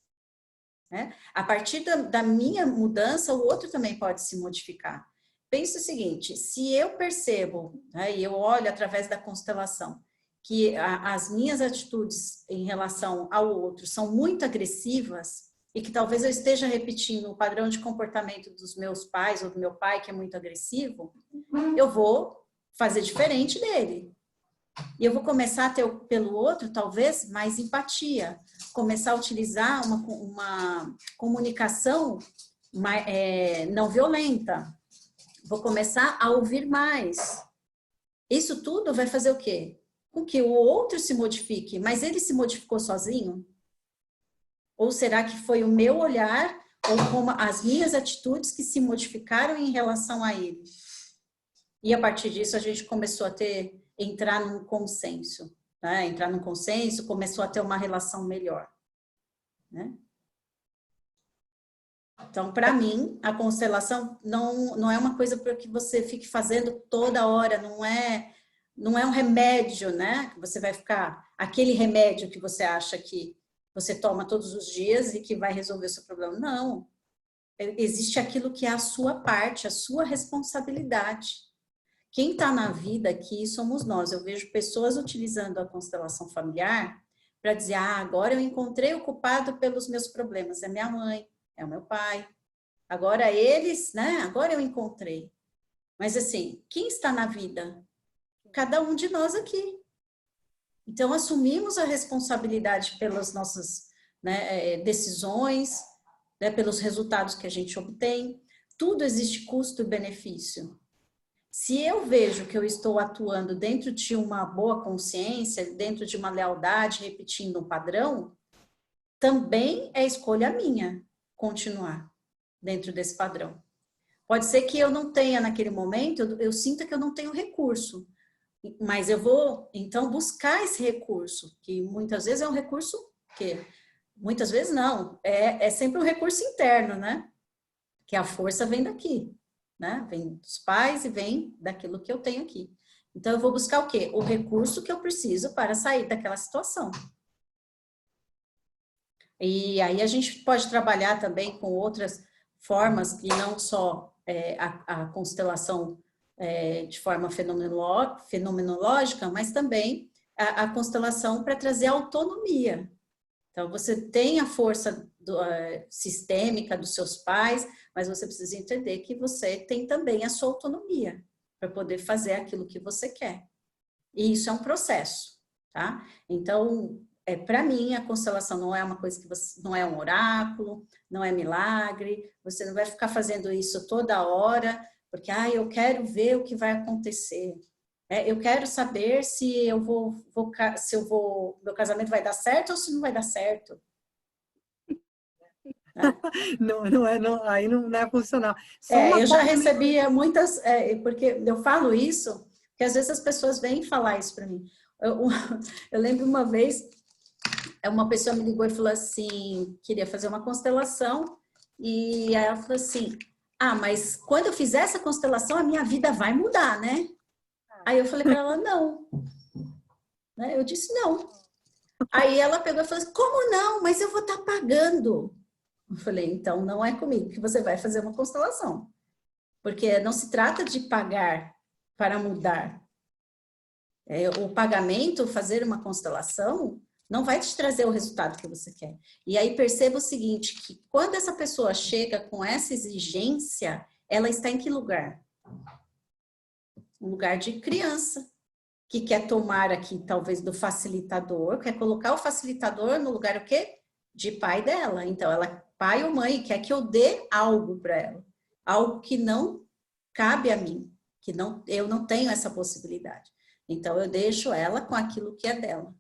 A partir da minha mudança, o outro também pode se modificar. Pense o seguinte, se eu percebo, e eu olho através da constelação, que as minhas atitudes em relação ao outro são muito agressivas e que talvez eu esteja repetindo o padrão de comportamento dos meus pais ou do meu pai, que é muito agressivo, eu vou fazer diferente dele. E eu vou começar a ter pelo outro, talvez, mais empatia. Começar a utilizar uma comunicação não violenta. Vou começar a ouvir mais. Isso tudo vai fazer o quê? Com que o outro se modifique. Mas ele se modificou sozinho? Ou será que foi o meu olhar ou como as minhas atitudes que se modificaram em relação a ele? E a partir disso a gente começou a entrar num consenso, né? Entrar num consenso, começou a ter uma relação melhor, né? Então, para mim, a constelação não é uma coisa para que você fique fazendo toda hora, não é um remédio, né? Que você vai ficar, aquele remédio que você acha que você toma todos os dias e que vai resolver o seu problema. Não, existe aquilo que é a sua parte, a sua responsabilidade. Quem está na vida aqui somos nós. Eu vejo pessoas utilizando a constelação familiar para dizer, agora eu encontrei o culpado pelos meus problemas. É minha mãe, é o meu pai. Agora eles, né? Agora eu encontrei. Mas assim, quem está na vida? Cada um de nós aqui. Então, assumimos a responsabilidade pelas nossas, né, decisões, né, pelos resultados que a gente obtém. Tudo existe custo e benefício. Se eu vejo que eu estou atuando dentro de uma boa consciência, dentro de uma lealdade, repetindo um padrão, também é escolha minha continuar dentro desse padrão. Pode ser que eu não tenha naquele momento, eu sinta que eu não tenho recurso, mas eu vou, então, buscar esse recurso, que muitas vezes é um recurso que, muitas vezes não, é sempre um recurso interno, né? Que a força vem daqui, né? Vem dos pais e vem daquilo que eu tenho aqui. Então, eu vou buscar o quê? O recurso que eu preciso para sair daquela situação. E aí a gente pode trabalhar também com outras formas, que não só a constelação de forma fenomenológica, mas também a constelação para trazer autonomia. Então, você tem a força sistêmica dos seus pais, mas você precisa entender que você tem também a sua autonomia para poder fazer aquilo que você quer. E isso é um processo, tá? Então, para mim, a constelação não é uma coisa que você, não é um oráculo, não é milagre, você não vai ficar fazendo isso toda hora, porque, eu quero ver o que vai acontecer. Eu quero saber se meu casamento vai dar certo ou se não vai dar certo. Aí não é funcional. Eu já recebia muitas, porque eu falo isso, porque às vezes as pessoas vêm falar isso para mim. Eu lembro uma vez, uma pessoa me ligou e falou assim, queria fazer uma constelação, e aí ela falou assim, mas quando eu fizer essa constelação, a minha vida vai mudar, né? Aí eu falei para ela, não. Né? Eu disse, não. Aí ela pegou e falou assim, como não? Mas eu vou estar pagando. Eu falei, então não é comigo que você vai fazer uma constelação. Porque não se trata de pagar para mudar. O pagamento, fazer uma constelação, não vai te trazer o resultado que você quer. E aí perceba o seguinte, que quando essa pessoa chega com essa exigência, ela está em que lugar? Um lugar de criança, que quer tomar aqui, talvez, do facilitador, quer colocar o facilitador no lugar o quê? De pai dela. Então, ela, pai ou mãe, quer que eu dê algo para ela. Algo que não cabe a mim, que eu não tenho essa possibilidade. Então, eu deixo ela com aquilo que é dela.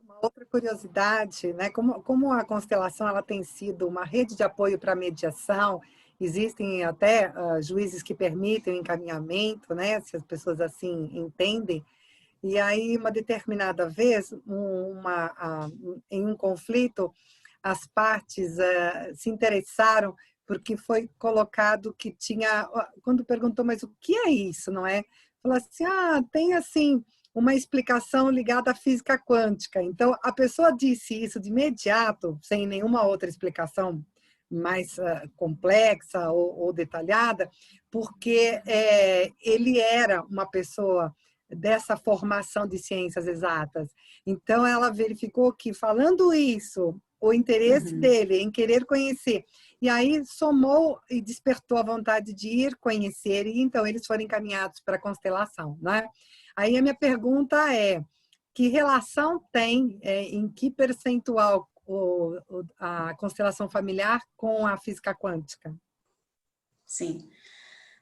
Uma outra curiosidade, né? Como a constelação ela tem sido uma rede de apoio para a mediação, existem até juízes que permitem o encaminhamento, né? Se as pessoas assim entendem. E aí, uma determinada vez, em um conflito, as partes se interessaram porque foi colocado que tinha... Quando perguntou, mas o que é isso, não é? Falou assim, tem assim uma explicação ligada à física quântica. Então, a pessoa disse isso de imediato, sem nenhuma outra explicação mais complexa ou detalhada, porque ele era uma pessoa dessa formação de ciências exatas. Então, ela verificou que, falando isso, o interesse dele em querer conhecer, e aí somou e despertou a vontade de ir conhecer, e então eles foram encaminhados para a constelação, né? Aí a minha pergunta é, que relação tem, em que percentual a constelação familiar com a física quântica? Sim.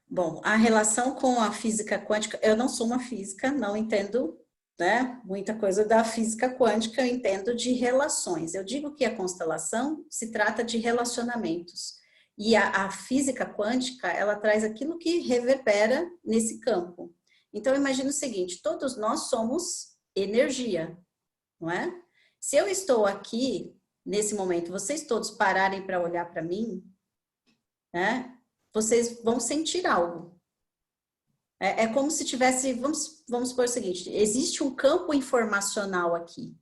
Bom, a relação com a física quântica, eu não sou uma física, não entendo, né, muita coisa da física quântica, eu entendo de relações. Eu digo que a constelação se trata de relacionamentos. E a física quântica, ela traz aquilo que reverbera nesse campo. Então, imagine o seguinte, todos nós somos energia, não é? Se eu estou aqui, nesse momento, vocês todos pararem para olhar para mim, né? Vocês vão sentir algo. É como se tivesse, vamos supor o seguinte, existe um campo informacional aqui.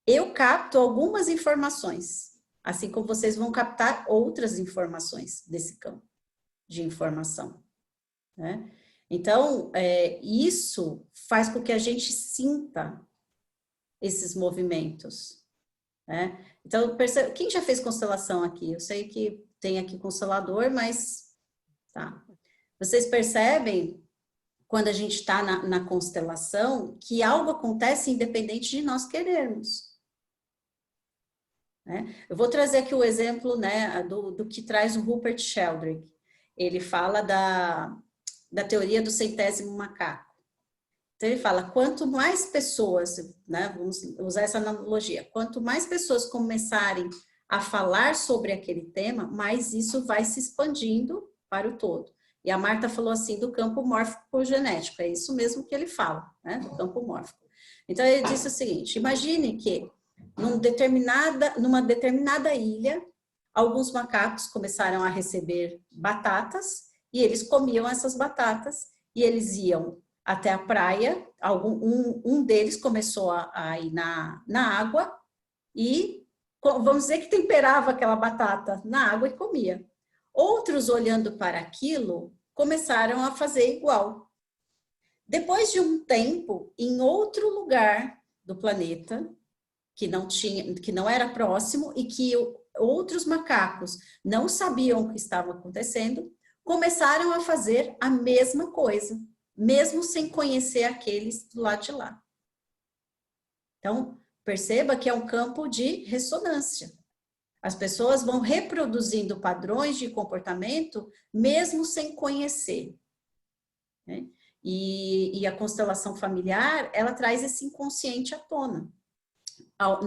Eu capto algumas informações, assim como vocês vão captar outras informações desse campo de informação, né? Então, isso faz com que a gente sinta esses movimentos, né? Então, percebe, quem já fez constelação aqui? Eu sei que tem aqui constelador, mas tá. Vocês percebem, quando a gente está na constelação, que algo acontece independente de nós querermos. Né? Eu vou trazer aqui o exemplo, né, do que traz o Rupert Sheldrake. Ele fala da teoria do centésimo macaco. Então ele fala, quanto mais pessoas, né, vamos usar essa analogia, quanto mais pessoas começarem a falar sobre aquele tema, mais isso vai se expandindo para o todo. E a Marta falou assim do campo mórfico-genético, é isso mesmo que ele fala, né, do campo mórfico. Então ele disse o seguinte, imagine que numa determinada ilha, alguns macacos começaram a receber batatas e eles comiam essas batatas e eles iam até a praia, um deles começou a ir na água e, vamos dizer que temperava aquela batata na água e comia. Outros, olhando para aquilo, começaram a fazer igual. Depois de um tempo, em outro lugar do planeta, que não era próximo e que outros macacos não sabiam o que estava acontecendo, começaram a fazer a mesma coisa, mesmo sem conhecer aqueles do lado de lá. Então, perceba que é um campo de ressonância. As pessoas vão reproduzindo padrões de comportamento, mesmo sem conhecer, né? E a constelação familiar, ela traz esse inconsciente à tona.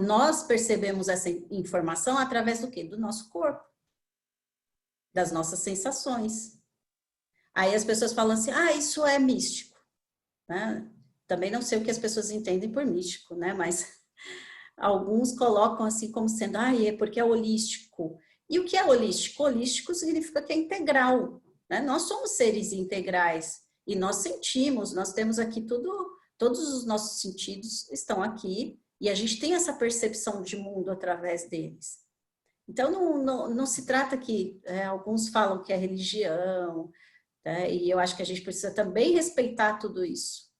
Nós percebemos essa informação através do quê? Do nosso corpo, das nossas sensações. Aí as pessoas falam assim, isso é místico, né? Também não sei o que as pessoas entendem por místico, né? Mas alguns colocam assim como sendo, é porque é holístico. E o que é holístico? Holístico significa que é integral, né? Nós somos seres integrais e nós sentimos, nós temos aqui todos os nossos sentidos estão aqui e a gente tem essa percepção de mundo através deles. Então, não se trata que alguns falam que é religião, né? E eu acho que a gente precisa também respeitar tudo isso.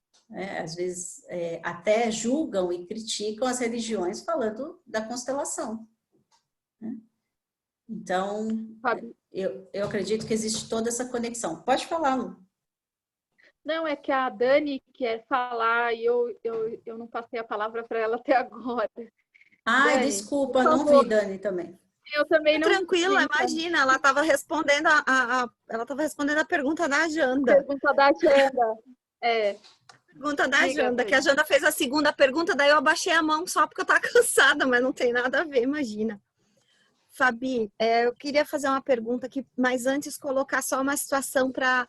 Às vezes até julgam e criticam as religiões falando da constelação, né? Então, eu acredito que existe toda essa conexão. Pode falar, Lu. Não, é que a Dani quer falar e eu não passei a palavra para ela até agora. Dani, desculpa, não vi, Dani, também. Eu também não. Tranquila, imagina, ela estava respondendo a pergunta da Janda. Pergunta da Janda, Pergunta da Janda, que a Janda fez a segunda pergunta, daí eu abaixei a mão só porque eu estava cansada, mas não tem nada a ver, imagina. Fabi, eu queria fazer uma pergunta aqui, mas antes colocar só uma situação para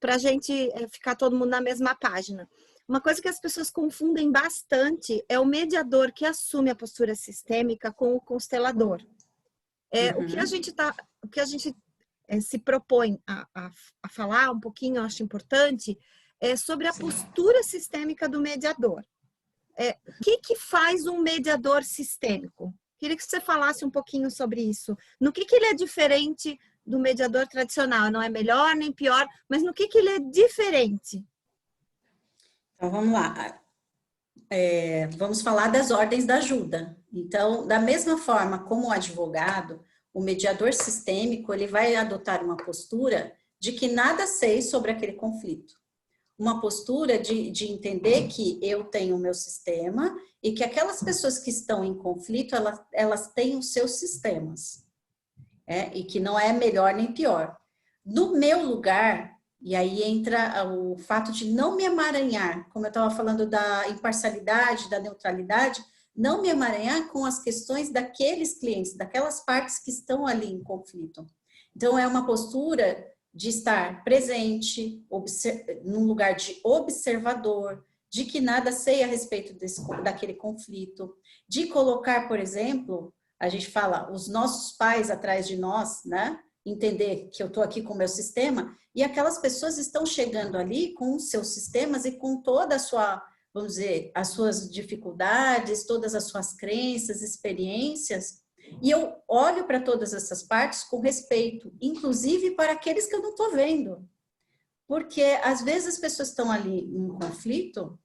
a gente ficar todo mundo na mesma página. Uma coisa que as pessoas confundem bastante é o mediador que assume a postura sistêmica com o constelador. O que a gente se propõe a falar um pouquinho, eu acho importante, é sobre a postura sistêmica do mediador. O que faz um mediador sistêmico? Queria que você falasse um pouquinho sobre isso. No que ele é diferente do mediador tradicional? Não é melhor nem pior, mas no que ele é diferente? Então, vamos lá. Vamos falar das ordens da ajuda. Então, da mesma forma como o advogado, o mediador sistêmico, ele vai adotar uma postura de que nada sei sobre aquele conflito. Uma postura de entender que eu tenho o meu sistema e que aquelas pessoas que estão em conflito, elas têm os seus sistemas. E que não é melhor nem pior. No meu lugar, e aí entra o fato de não me emaranhar, como eu estava falando da imparcialidade, da neutralidade, não me emaranhar com as questões daqueles clientes, daquelas partes que estão ali em conflito. Então, é uma postura de estar presente, num lugar de observador, de que nada sei a respeito daquele conflito, de colocar, por exemplo, a gente fala, os nossos pais atrás de nós, né? Entender que eu estou aqui com o meu sistema, e aquelas pessoas estão chegando ali com os seus sistemas e com toda a sua, vamos dizer, as suas dificuldades, todas as suas crenças, experiências, e eu olho para todas essas partes com respeito, inclusive para aqueles que eu não estou vendo. Porque, às vezes, as pessoas estão ali em um conflito,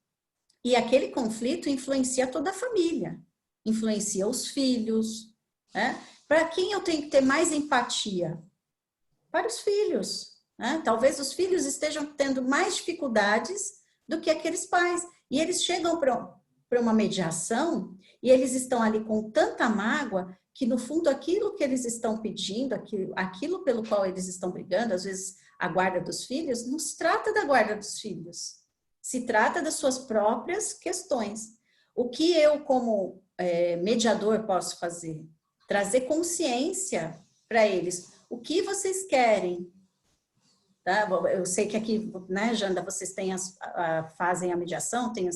e aquele conflito influencia toda a família, influencia os filhos, né? Para quem eu tenho que ter mais empatia? Para os filhos, né? Talvez os filhos estejam tendo mais dificuldades do que aqueles pais. E eles chegam para uma mediação e eles estão ali com tanta mágoa que, no fundo, aquilo que eles estão pedindo, aquilo pelo qual eles estão brigando, às vezes a guarda dos filhos, não se trata da guarda dos filhos. se trata das suas próprias questões. O que eu, como mediador, posso fazer? Trazer consciência para eles. O que vocês querem? Tá? Eu sei que aqui, né, Janda, vocês têm fazem a mediação, tem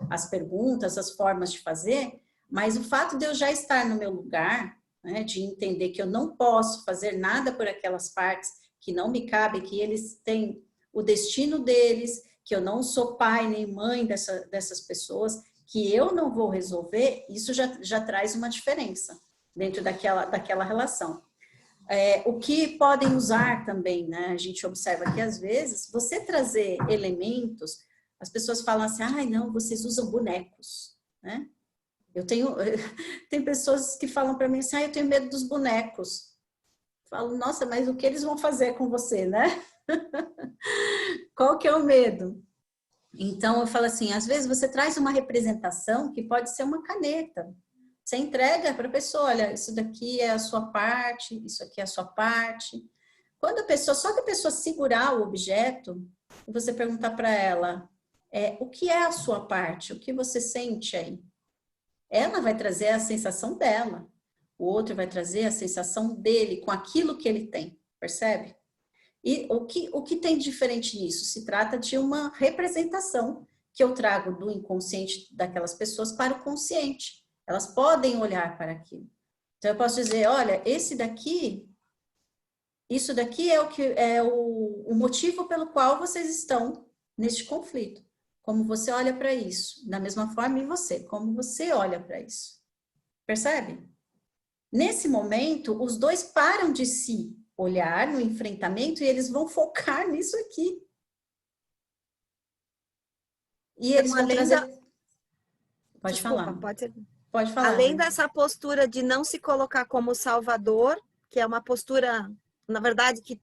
as perguntas, as formas de fazer, mas o fato de eu já estar no meu lugar, né, de entender que eu não posso fazer nada por aquelas partes que não me cabem, que eles têm o destino deles, que eu não sou pai nem mãe dessas pessoas, que eu não vou resolver, isso já traz uma diferença dentro daquela relação. O que podem usar também, né? A gente observa que às vezes você trazer elementos, as pessoas falam assim, ai não, vocês usam bonecos, né? Tem pessoas que falam para mim assim, eu tenho medo dos bonecos. Eu falo, nossa, mas o que eles vão fazer com você, né? Qual que é o medo? Então, eu falo assim, às vezes você traz uma representação que pode ser uma caneta. Você entrega para a pessoa, olha, isso daqui é a sua parte, isso aqui é a sua parte. Só que a pessoa segurar o objeto, e você perguntar para ela, o que é a sua parte? O que você sente aí? Ela vai trazer a sensação dela. O outro vai trazer a sensação dele com aquilo que ele tem, percebe? E o que tem diferente nisso? Se trata de uma representação que eu trago do inconsciente daquelas pessoas para o consciente. Elas podem olhar para aquilo. Então, eu posso dizer, olha, isso daqui é o motivo pelo qual vocês estão neste conflito. Como você olha para isso? Da mesma forma, e você? Como você olha para isso? Percebe? Nesse momento, os dois param de se olhar no enfrentamento e eles vão focar nisso aqui. E eles vão trazer... Pode falar. Pode falar. Além dessa postura de não se colocar como salvador, que é uma postura, na verdade, que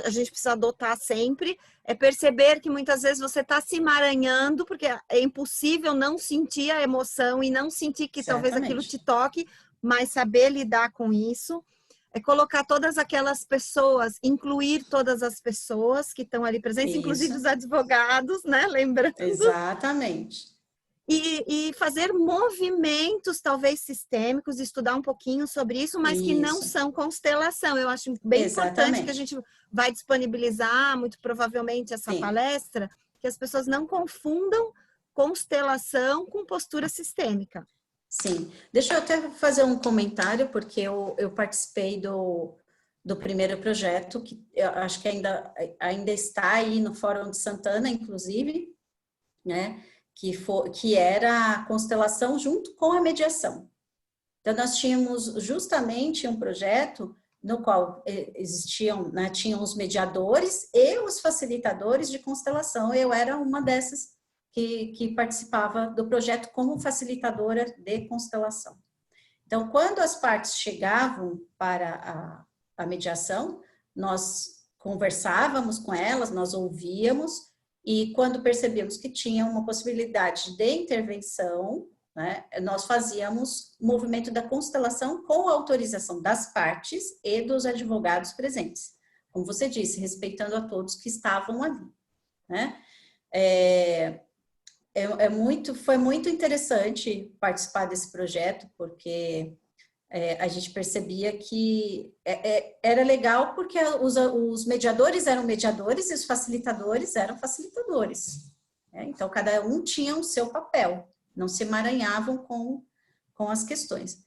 a gente precisa adotar sempre, é perceber que muitas vezes você está se emaranhando, porque é impossível não sentir a emoção e não sentir que talvez aquilo te toque, mas saber lidar com isso. É colocar todas aquelas pessoas, incluir todas as pessoas que estão ali presentes, inclusive os advogados, né? Lembrando. Exatamente. E fazer movimentos, talvez sistêmicos, estudar um pouquinho sobre isso, mas que não são constelação. Eu acho bem importante que a gente vai disponibilizar, muito provavelmente, essa palestra, que as pessoas não confundam constelação com postura sistêmica. Sim. Deixa eu até fazer um comentário, porque eu participei do primeiro projeto, que eu acho que ainda está aí no Fórum de Santana, inclusive, né? Que era a constelação junto com a mediação. Então, nós tínhamos justamente um projeto no qual existiam, né, tinham os mediadores e os facilitadores de constelação. Eu era uma dessas que participava do projeto como facilitadora de constelação. Então, quando as partes chegavam para a mediação, nós conversávamos com elas, nós ouvíamos, e quando percebíamos que tinha uma possibilidade de intervenção, né, nós fazíamos o movimento da constelação com a autorização das partes e dos advogados presentes. Como você disse, respeitando a todos que estavam ali, né? Foi muito interessante participar desse projeto, porque a gente percebia que era legal porque os mediadores eram mediadores e os facilitadores eram facilitadores. Né? Então, cada um tinha o seu papel, não se emaranhavam com as questões.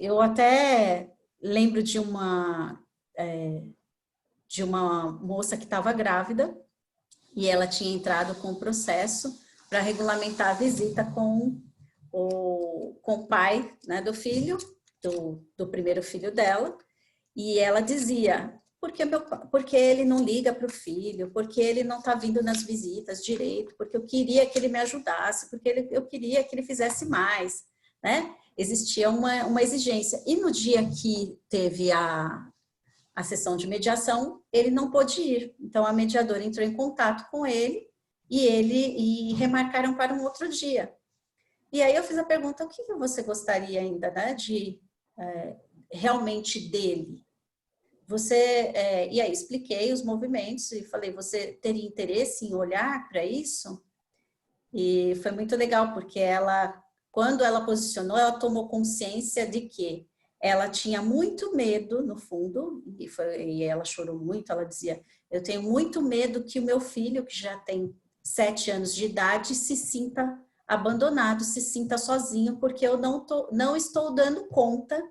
Eu até lembro de uma moça que estava grávida e ela tinha entrado com o processo para regulamentar a visita com o pai, né, do filho, do primeiro filho dela, e ela dizia, porque ele não liga para o filho, porque ele não está vindo nas visitas direito, porque eu queria que ele me ajudasse, porque eu queria que ele fizesse mais, né? Existia uma exigência. E no dia que teve a sessão de mediação, ele não pôde ir. Então, a mediadora entrou em contato com ele e remarcaram para um outro dia. E aí eu fiz a pergunta, o que você gostaria ainda, né, de realmente dele? E aí expliquei os movimentos e falei, você teria interesse em olhar para isso? E foi muito legal, porque ela, quando ela posicionou, ela tomou consciência de que ela tinha muito medo, no fundo, e ela chorou muito, ela dizia, eu tenho muito medo que o meu filho, que já tem 7 anos de idade, se sinta abandonado, se sinta sozinho, porque eu não estou dando conta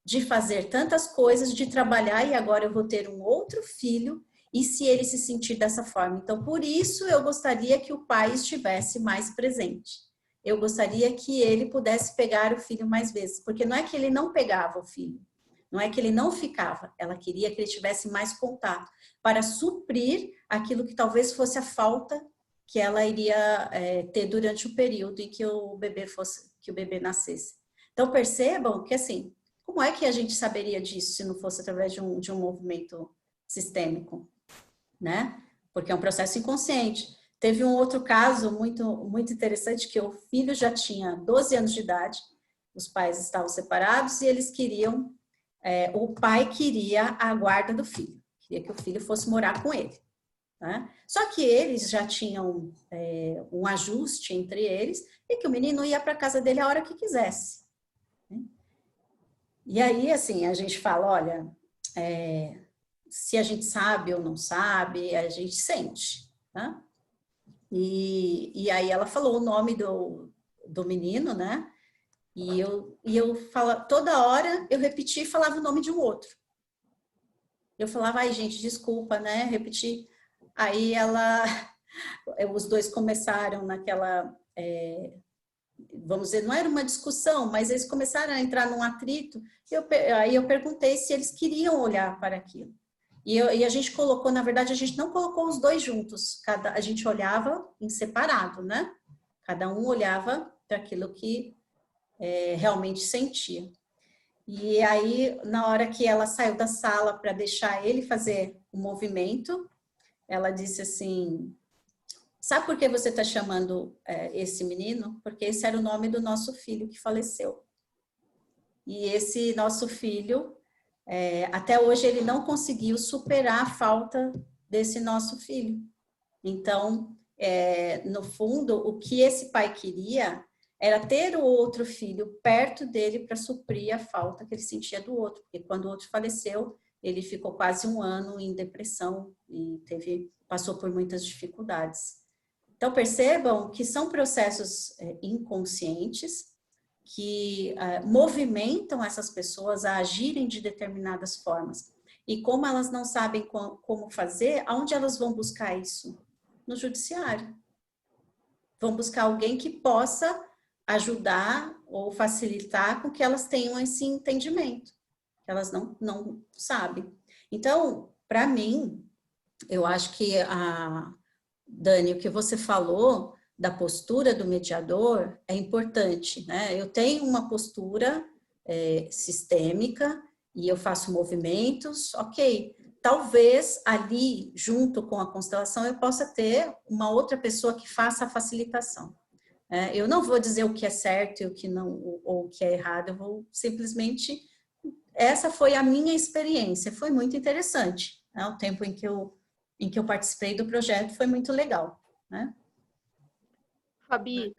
de fazer tantas coisas, de trabalhar, e agora eu vou ter um outro filho, e se ele se sentir dessa forma. Então, por isso, eu gostaria que o pai estivesse mais presente. Eu gostaria que ele pudesse pegar o filho mais vezes, porque não é que ele não pegava o filho, não é que ele não ficava, ela queria que ele tivesse mais contato, para suprir aquilo que talvez fosse a falta que ela iria ter durante o período em que o bebê nascesse. Então, percebam que, assim, como é que a gente saberia disso se não fosse através de um movimento sistêmico, né? Porque é um processo inconsciente. Teve um outro caso muito interessante, que o filho já tinha 12 anos de idade, os pais estavam separados e eles queriam, o pai queria a guarda do filho, queria que o filho fosse morar com ele. Né? Só que eles já tinham um ajuste entre eles e que o menino ia para a casa dele a hora que quisesse. Né? E aí, assim, a gente fala, olha, se a gente sabe ou não sabe, a gente sente, né? E aí ela falou o nome do menino, né? E eu falo, toda hora eu repetia e falava o nome de um outro. Eu falava, ai gente, desculpa, né? Repeti. Aí os dois começaram naquela, vamos dizer, não era uma discussão, mas eles começaram a entrar num atrito. Aí eu perguntei se eles queriam olhar para aquilo. E a gente colocou, na verdade, a gente não colocou os dois juntos, a gente olhava em separado, né? Cada um olhava para aquilo que realmente sentia. E aí, na hora que ela saiu da sala para deixar ele fazer o movimento, ela disse assim, sabe por que você está chamando esse menino? Porque esse era o nome do nosso filho que faleceu. E esse nosso filho... até hoje ele não conseguiu superar a falta desse nosso filho. Então, no fundo, o que esse pai queria era ter o outro filho perto dele para suprir a falta que ele sentia do outro, porque quando o outro faleceu, ele ficou quase 1 ano em depressão e passou por muitas dificuldades. Então, percebam que são processos inconscientes, que movimentam essas pessoas a agirem de determinadas formas. E como elas não sabem como fazer, aonde elas vão buscar isso? No judiciário. Vão buscar alguém que possa ajudar ou facilitar com que elas tenham esse entendimento. Que elas não sabem. Então, para mim, eu acho que, Dani, o que você falou da postura do mediador é importante, né? Eu tenho uma postura sistêmica e eu faço movimentos, ok. Talvez ali, junto com a constelação, eu possa ter uma outra pessoa que faça a facilitação. Eu não vou dizer o que é certo e o que não, ou o que é errado, eu vou simplesmente... Essa foi a minha experiência, foi muito interessante. Né? O tempo em que eu participei do projeto foi muito legal, né? Fabi,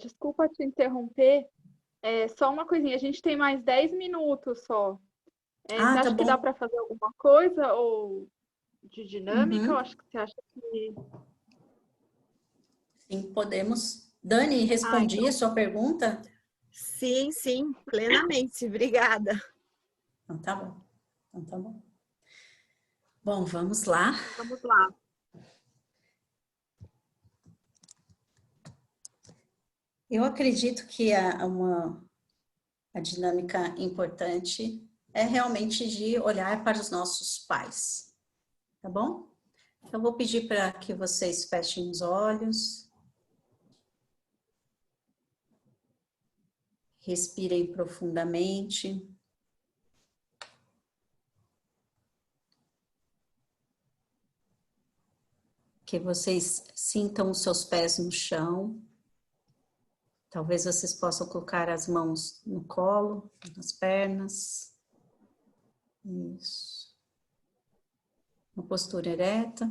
desculpa te interromper, só uma coisinha, a gente tem mais 10 minutos só. Você acha que dá para fazer alguma coisa ou de dinâmica? Ou acho que você acha que... Sim, podemos. Dani, respondi a sua pergunta? Sim, plenamente, obrigada. Então tá bom, então tá bom. Bom, vamos lá. Vamos lá. Eu acredito que a dinâmica importante é realmente de olhar para os nossos pais, tá bom? Eu vou pedir para que vocês fechem os olhos. Respirem profundamente. Que vocês sintam os seus pés no chão. Talvez vocês possam colocar as mãos no colo, nas pernas. Isso. Uma postura ereta.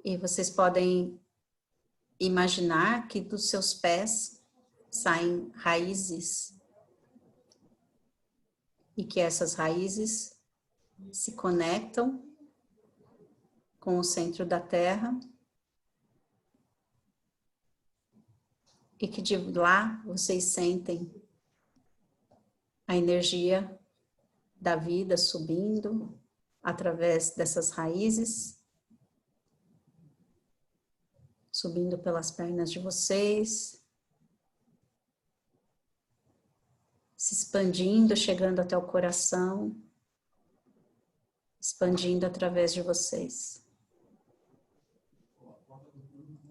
E vocês podem imaginar que dos seus pés saem raízes e que essas raízes se conectam com o centro da Terra e que de lá vocês sentem a energia da vida subindo através dessas raízes, subindo pelas pernas de vocês, se expandindo, chegando até o coração, expandindo através de vocês.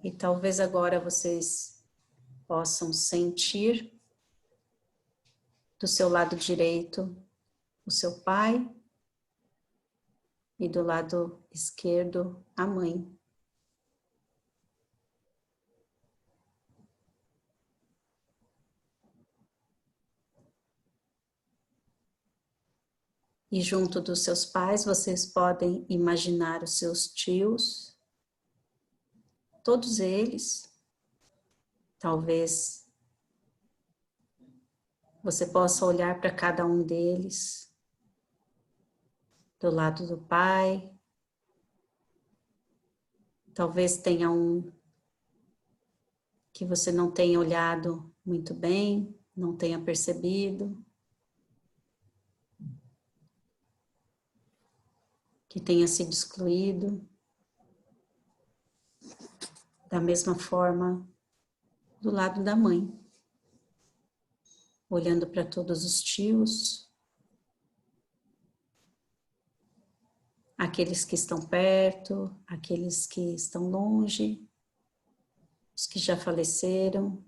E talvez agora vocês possam sentir do seu lado direito o seu pai e do lado esquerdo a mãe. E junto dos seus pais, vocês podem imaginar os seus tios, todos eles. Talvez você possa olhar para cada um deles, do lado do pai. Talvez tenha um que você não tenha olhado muito bem, não tenha percebido. Que tenha sido excluído. Da mesma forma, do lado da mãe. Olhando para todos os tios. Aqueles que estão perto, aqueles que estão longe. Os que já faleceram.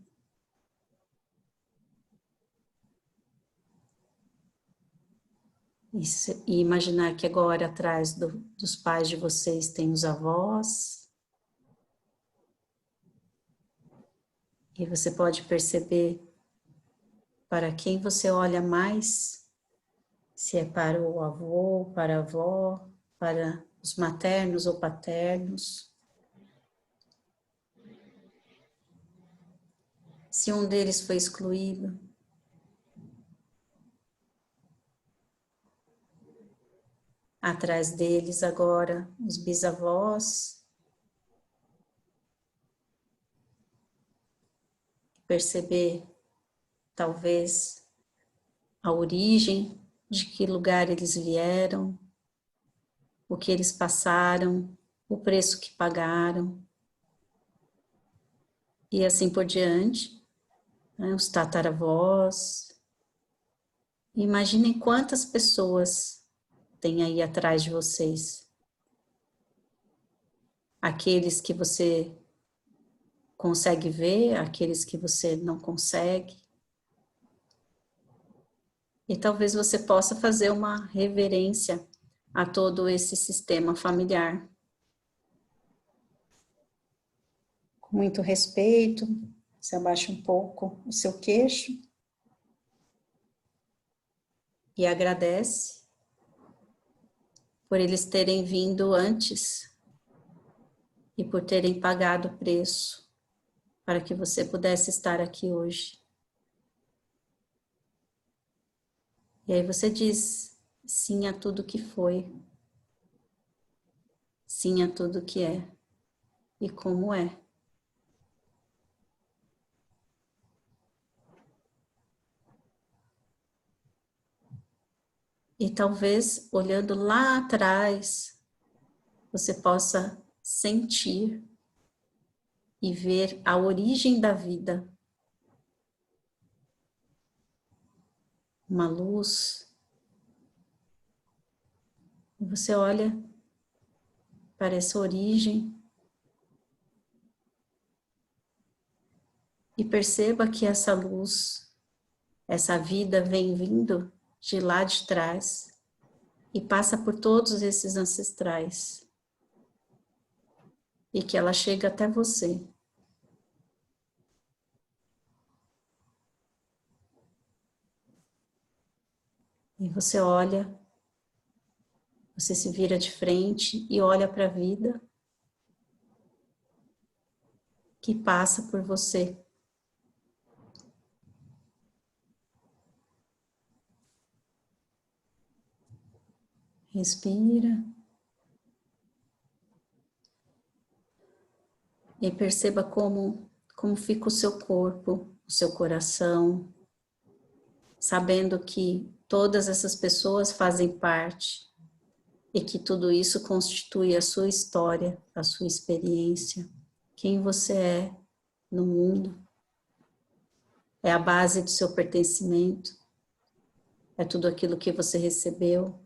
E imaginar que agora atrás dos pais de vocês tem os avós. E você pode perceber para quem você olha mais, se é para o avô, para a avó, para os maternos ou paternos. Se um deles foi excluído. Atrás deles agora os bisavós. Perceber talvez a origem, de que lugar eles vieram, o que eles passaram, o preço que pagaram. E assim por diante, né, os tataravós. Imaginem quantas pessoas tem aí atrás de vocês. Aqueles que você consegue ver, aqueles que você não consegue. E talvez você possa fazer uma reverência a todo esse sistema familiar. Com muito respeito, você abaixa um pouco o seu queixo e agradece por eles terem vindo antes e por terem pagado o preço para que você pudesse estar aqui hoje. E aí você diz sim a tudo que foi, sim a tudo que é e como é. E talvez, olhando lá atrás, você possa sentir e ver a origem da vida. Uma luz. E você olha para essa origem e perceba que essa luz, essa vida vem vindo de lá de trás e passa por todos esses ancestrais e que ela chega até você. E você olha, você se vira de frente e olha para a vida que passa por você. Respira. E perceba como fica o seu corpo, o seu coração, sabendo que todas essas pessoas fazem parte e que tudo isso constitui a sua história, a sua experiência, quem você é no mundo. É a base do seu pertencimento, é tudo aquilo que você recebeu,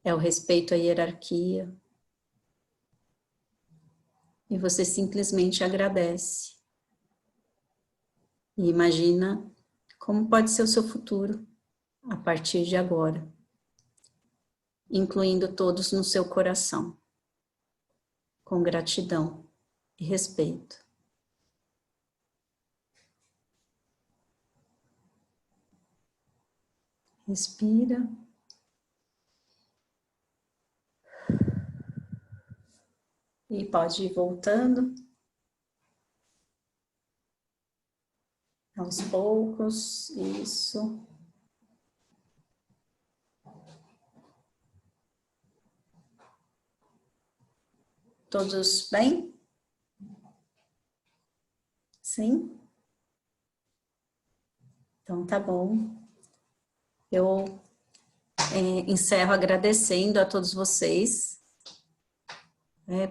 é o respeito à hierarquia. E você simplesmente agradece. E imagina como pode ser o seu futuro a partir de agora, incluindo todos no seu coração, com gratidão e respeito. Respira. E pode ir voltando. Aos poucos, isso. Todos bem? Sim? Então tá bom. Eu encerro agradecendo a todos vocês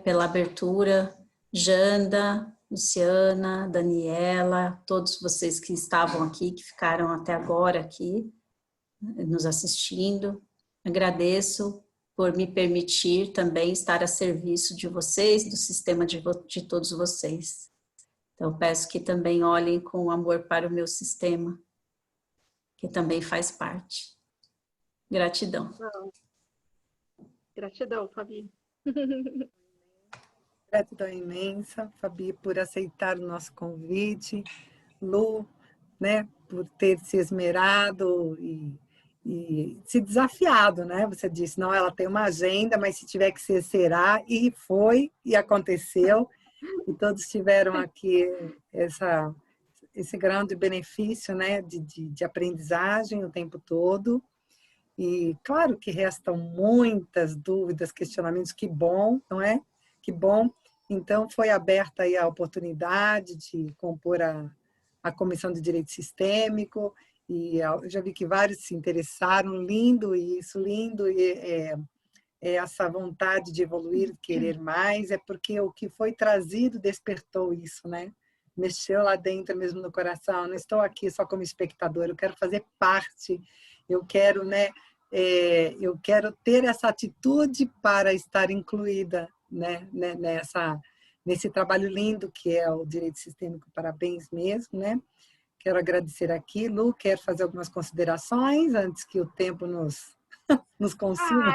pela abertura, Janda, Luciana, Daniela, todos vocês que estavam aqui, que ficaram até agora aqui, nos assistindo. Agradeço por me permitir também estar a serviço de vocês, do sistema de todos vocês. Então, peço que também olhem com amor para o meu sistema, que também faz parte. Gratidão. Gratidão, Fabi. Gratidão imensa, Fabi, por aceitar o nosso convite. Lu, né, por ter se esmerado e se desafiado, né? Você disse, não, ela tem uma agenda, mas se tiver que ser, será. E foi, e aconteceu. E todos tiveram aqui esse grande benefício, né, de aprendizagem o tempo todo. E claro que restam muitas dúvidas, questionamentos, que bom, não é? Que bom. Então, foi aberta aí a oportunidade de compor a Comissão de Direito Sistêmico, e eu já vi que vários se interessaram, lindo isso, lindo, e essa vontade de evoluir, querer mais, é porque o que foi trazido despertou isso, né? Mexeu lá dentro mesmo no coração. Eu não estou aqui só como espectador, eu quero fazer parte, eu quero, né? Eu quero ter essa atitude para estar incluída, né? Nesse trabalho lindo que é o Direito Sistêmico. Parabéns mesmo, né? Quero agradecer aqui. Lu, quer fazer algumas considerações antes que o tempo nos consuma?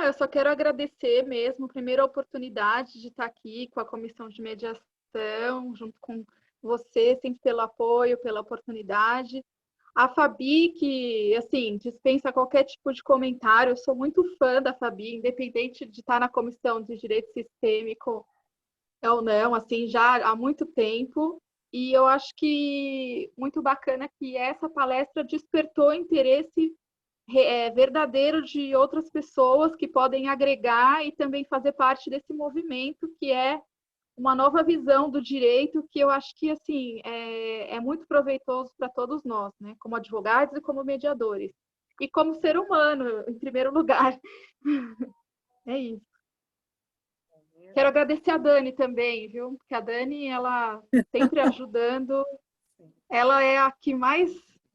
Eu só quero agradecer mesmo, primeiro, a oportunidade de estar aqui com a Comissão de Mediação, junto com você, sempre pelo apoio, pela oportunidade. A Fabi, que, assim, dispensa qualquer tipo de comentário, eu sou muito fã da Fabi, independente de estar na Comissão de Direito Sistêmico ou não, assim, já há muito tempo. E eu acho que muito bacana que essa palestra despertou interesse verdadeiro de outras pessoas que podem agregar e também fazer parte desse movimento, que é uma nova visão do direito, que eu acho que assim é muito proveitoso para todos nós, né? Como advogados e como mediadores. E como ser humano, em primeiro lugar. É isso. Quero agradecer a Dani também, viu? Porque a Dani, ela sempre ajudando. Ela é a que mais,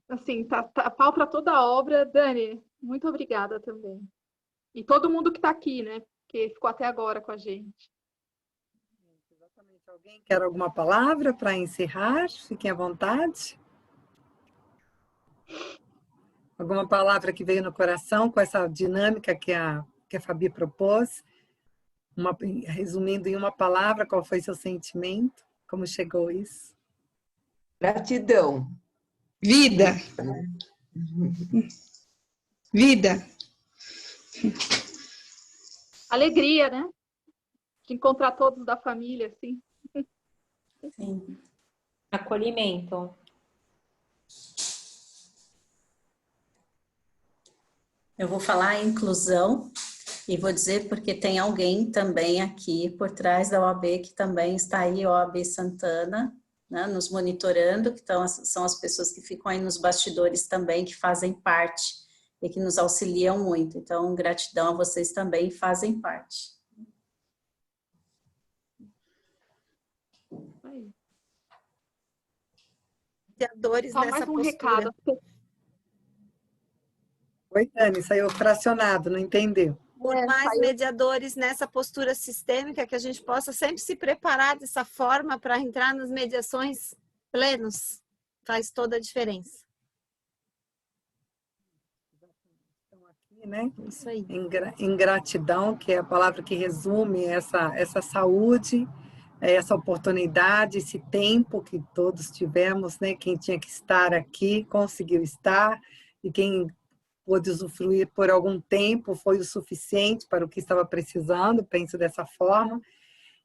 assim, tá pau para toda a obra. Dani, muito obrigada também. E todo mundo que está aqui, né? Que ficou até agora com a gente. Exatamente. Alguém quer alguma palavra para encerrar? Fiquem à vontade. Alguma palavra que veio no coração com essa dinâmica que a Fabi propôs? Resumindo em uma palavra, qual foi seu sentimento? Como chegou isso? Gratidão. Vida. Vida. Alegria, né? de encontrar todos da família, assim. Sim. Acolhimento. Eu vou falar em inclusão e vou dizer porque tem alguém também aqui por trás da OAB que também está aí, OAB Santana, né, nos monitorando, que são as pessoas que ficam aí nos bastidores também, que fazem parte e que nos auxiliam muito. Então, gratidão a vocês também, fazem parte. Mediadores Só nessa mais um postura. recado. Oi, Dani, saiu fracionado, não entendeu? Por mais mediadores nessa postura sistêmica, que a gente possa sempre se preparar dessa forma para entrar nas mediações plenos. Faz toda a diferença. Né? Isso aí. Ingratidão, que é a palavra que resume essa saúde, essa oportunidade, esse tempo que todos tivemos, né? Quem tinha que estar aqui conseguiu estar, e quem pôde usufruir por algum tempo foi o suficiente para o que estava precisando, penso dessa forma.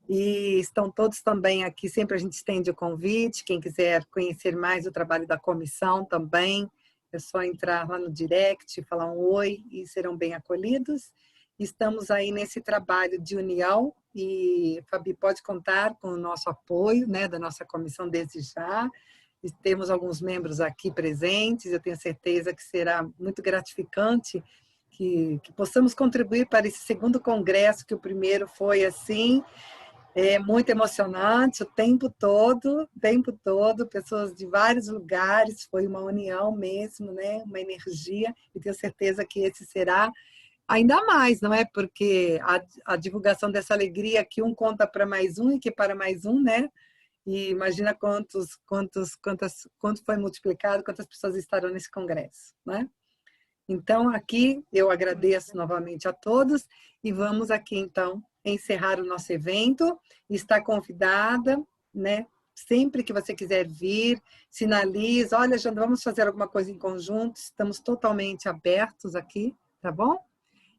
E estão todos também aqui, sempre a gente estende o convite, quem quiser conhecer mais o trabalho da comissão também, é só entrar lá no direct, falar um oi e serão bem acolhidos. Estamos aí nesse trabalho de união e, Fabi, pode contar com o nosso apoio, né, da nossa comissão desde já. E temos alguns membros aqui presentes, eu tenho certeza que será muito gratificante que possamos contribuir para esse segundo congresso, que o primeiro foi assim, muito emocionante o tempo todo, pessoas de vários lugares, foi uma união mesmo, né? Uma energia, e tenho certeza que esse será ainda mais, não é? Porque a divulgação dessa alegria que um conta para mais um e que para mais um, né? E imagina quanto foi multiplicado, quantas pessoas estarão nesse congresso, né? Então, aqui eu agradeço novamente a todos e vamos aqui, então, encerrar o nosso evento. Está convidada, né? Sempre que você quiser vir, sinalize. Olha, Janda, vamos fazer alguma coisa em conjunto. Estamos totalmente abertos aqui, tá bom?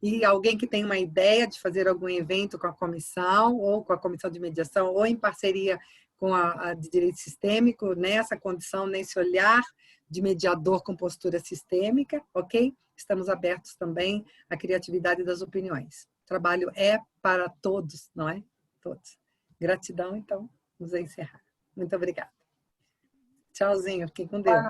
E alguém que tem uma ideia de fazer algum evento com a comissão, ou com a comissão de mediação, ou em parceria com a de direito sistêmico, nessa condição, nesse olhar de mediador com postura sistêmica, ok? Estamos abertos também à criatividade das opiniões. O trabalho é para todos, não é? Todos. Gratidão, então, vamos encerrar. Muito obrigada. Tchauzinho, fiquem com Deus.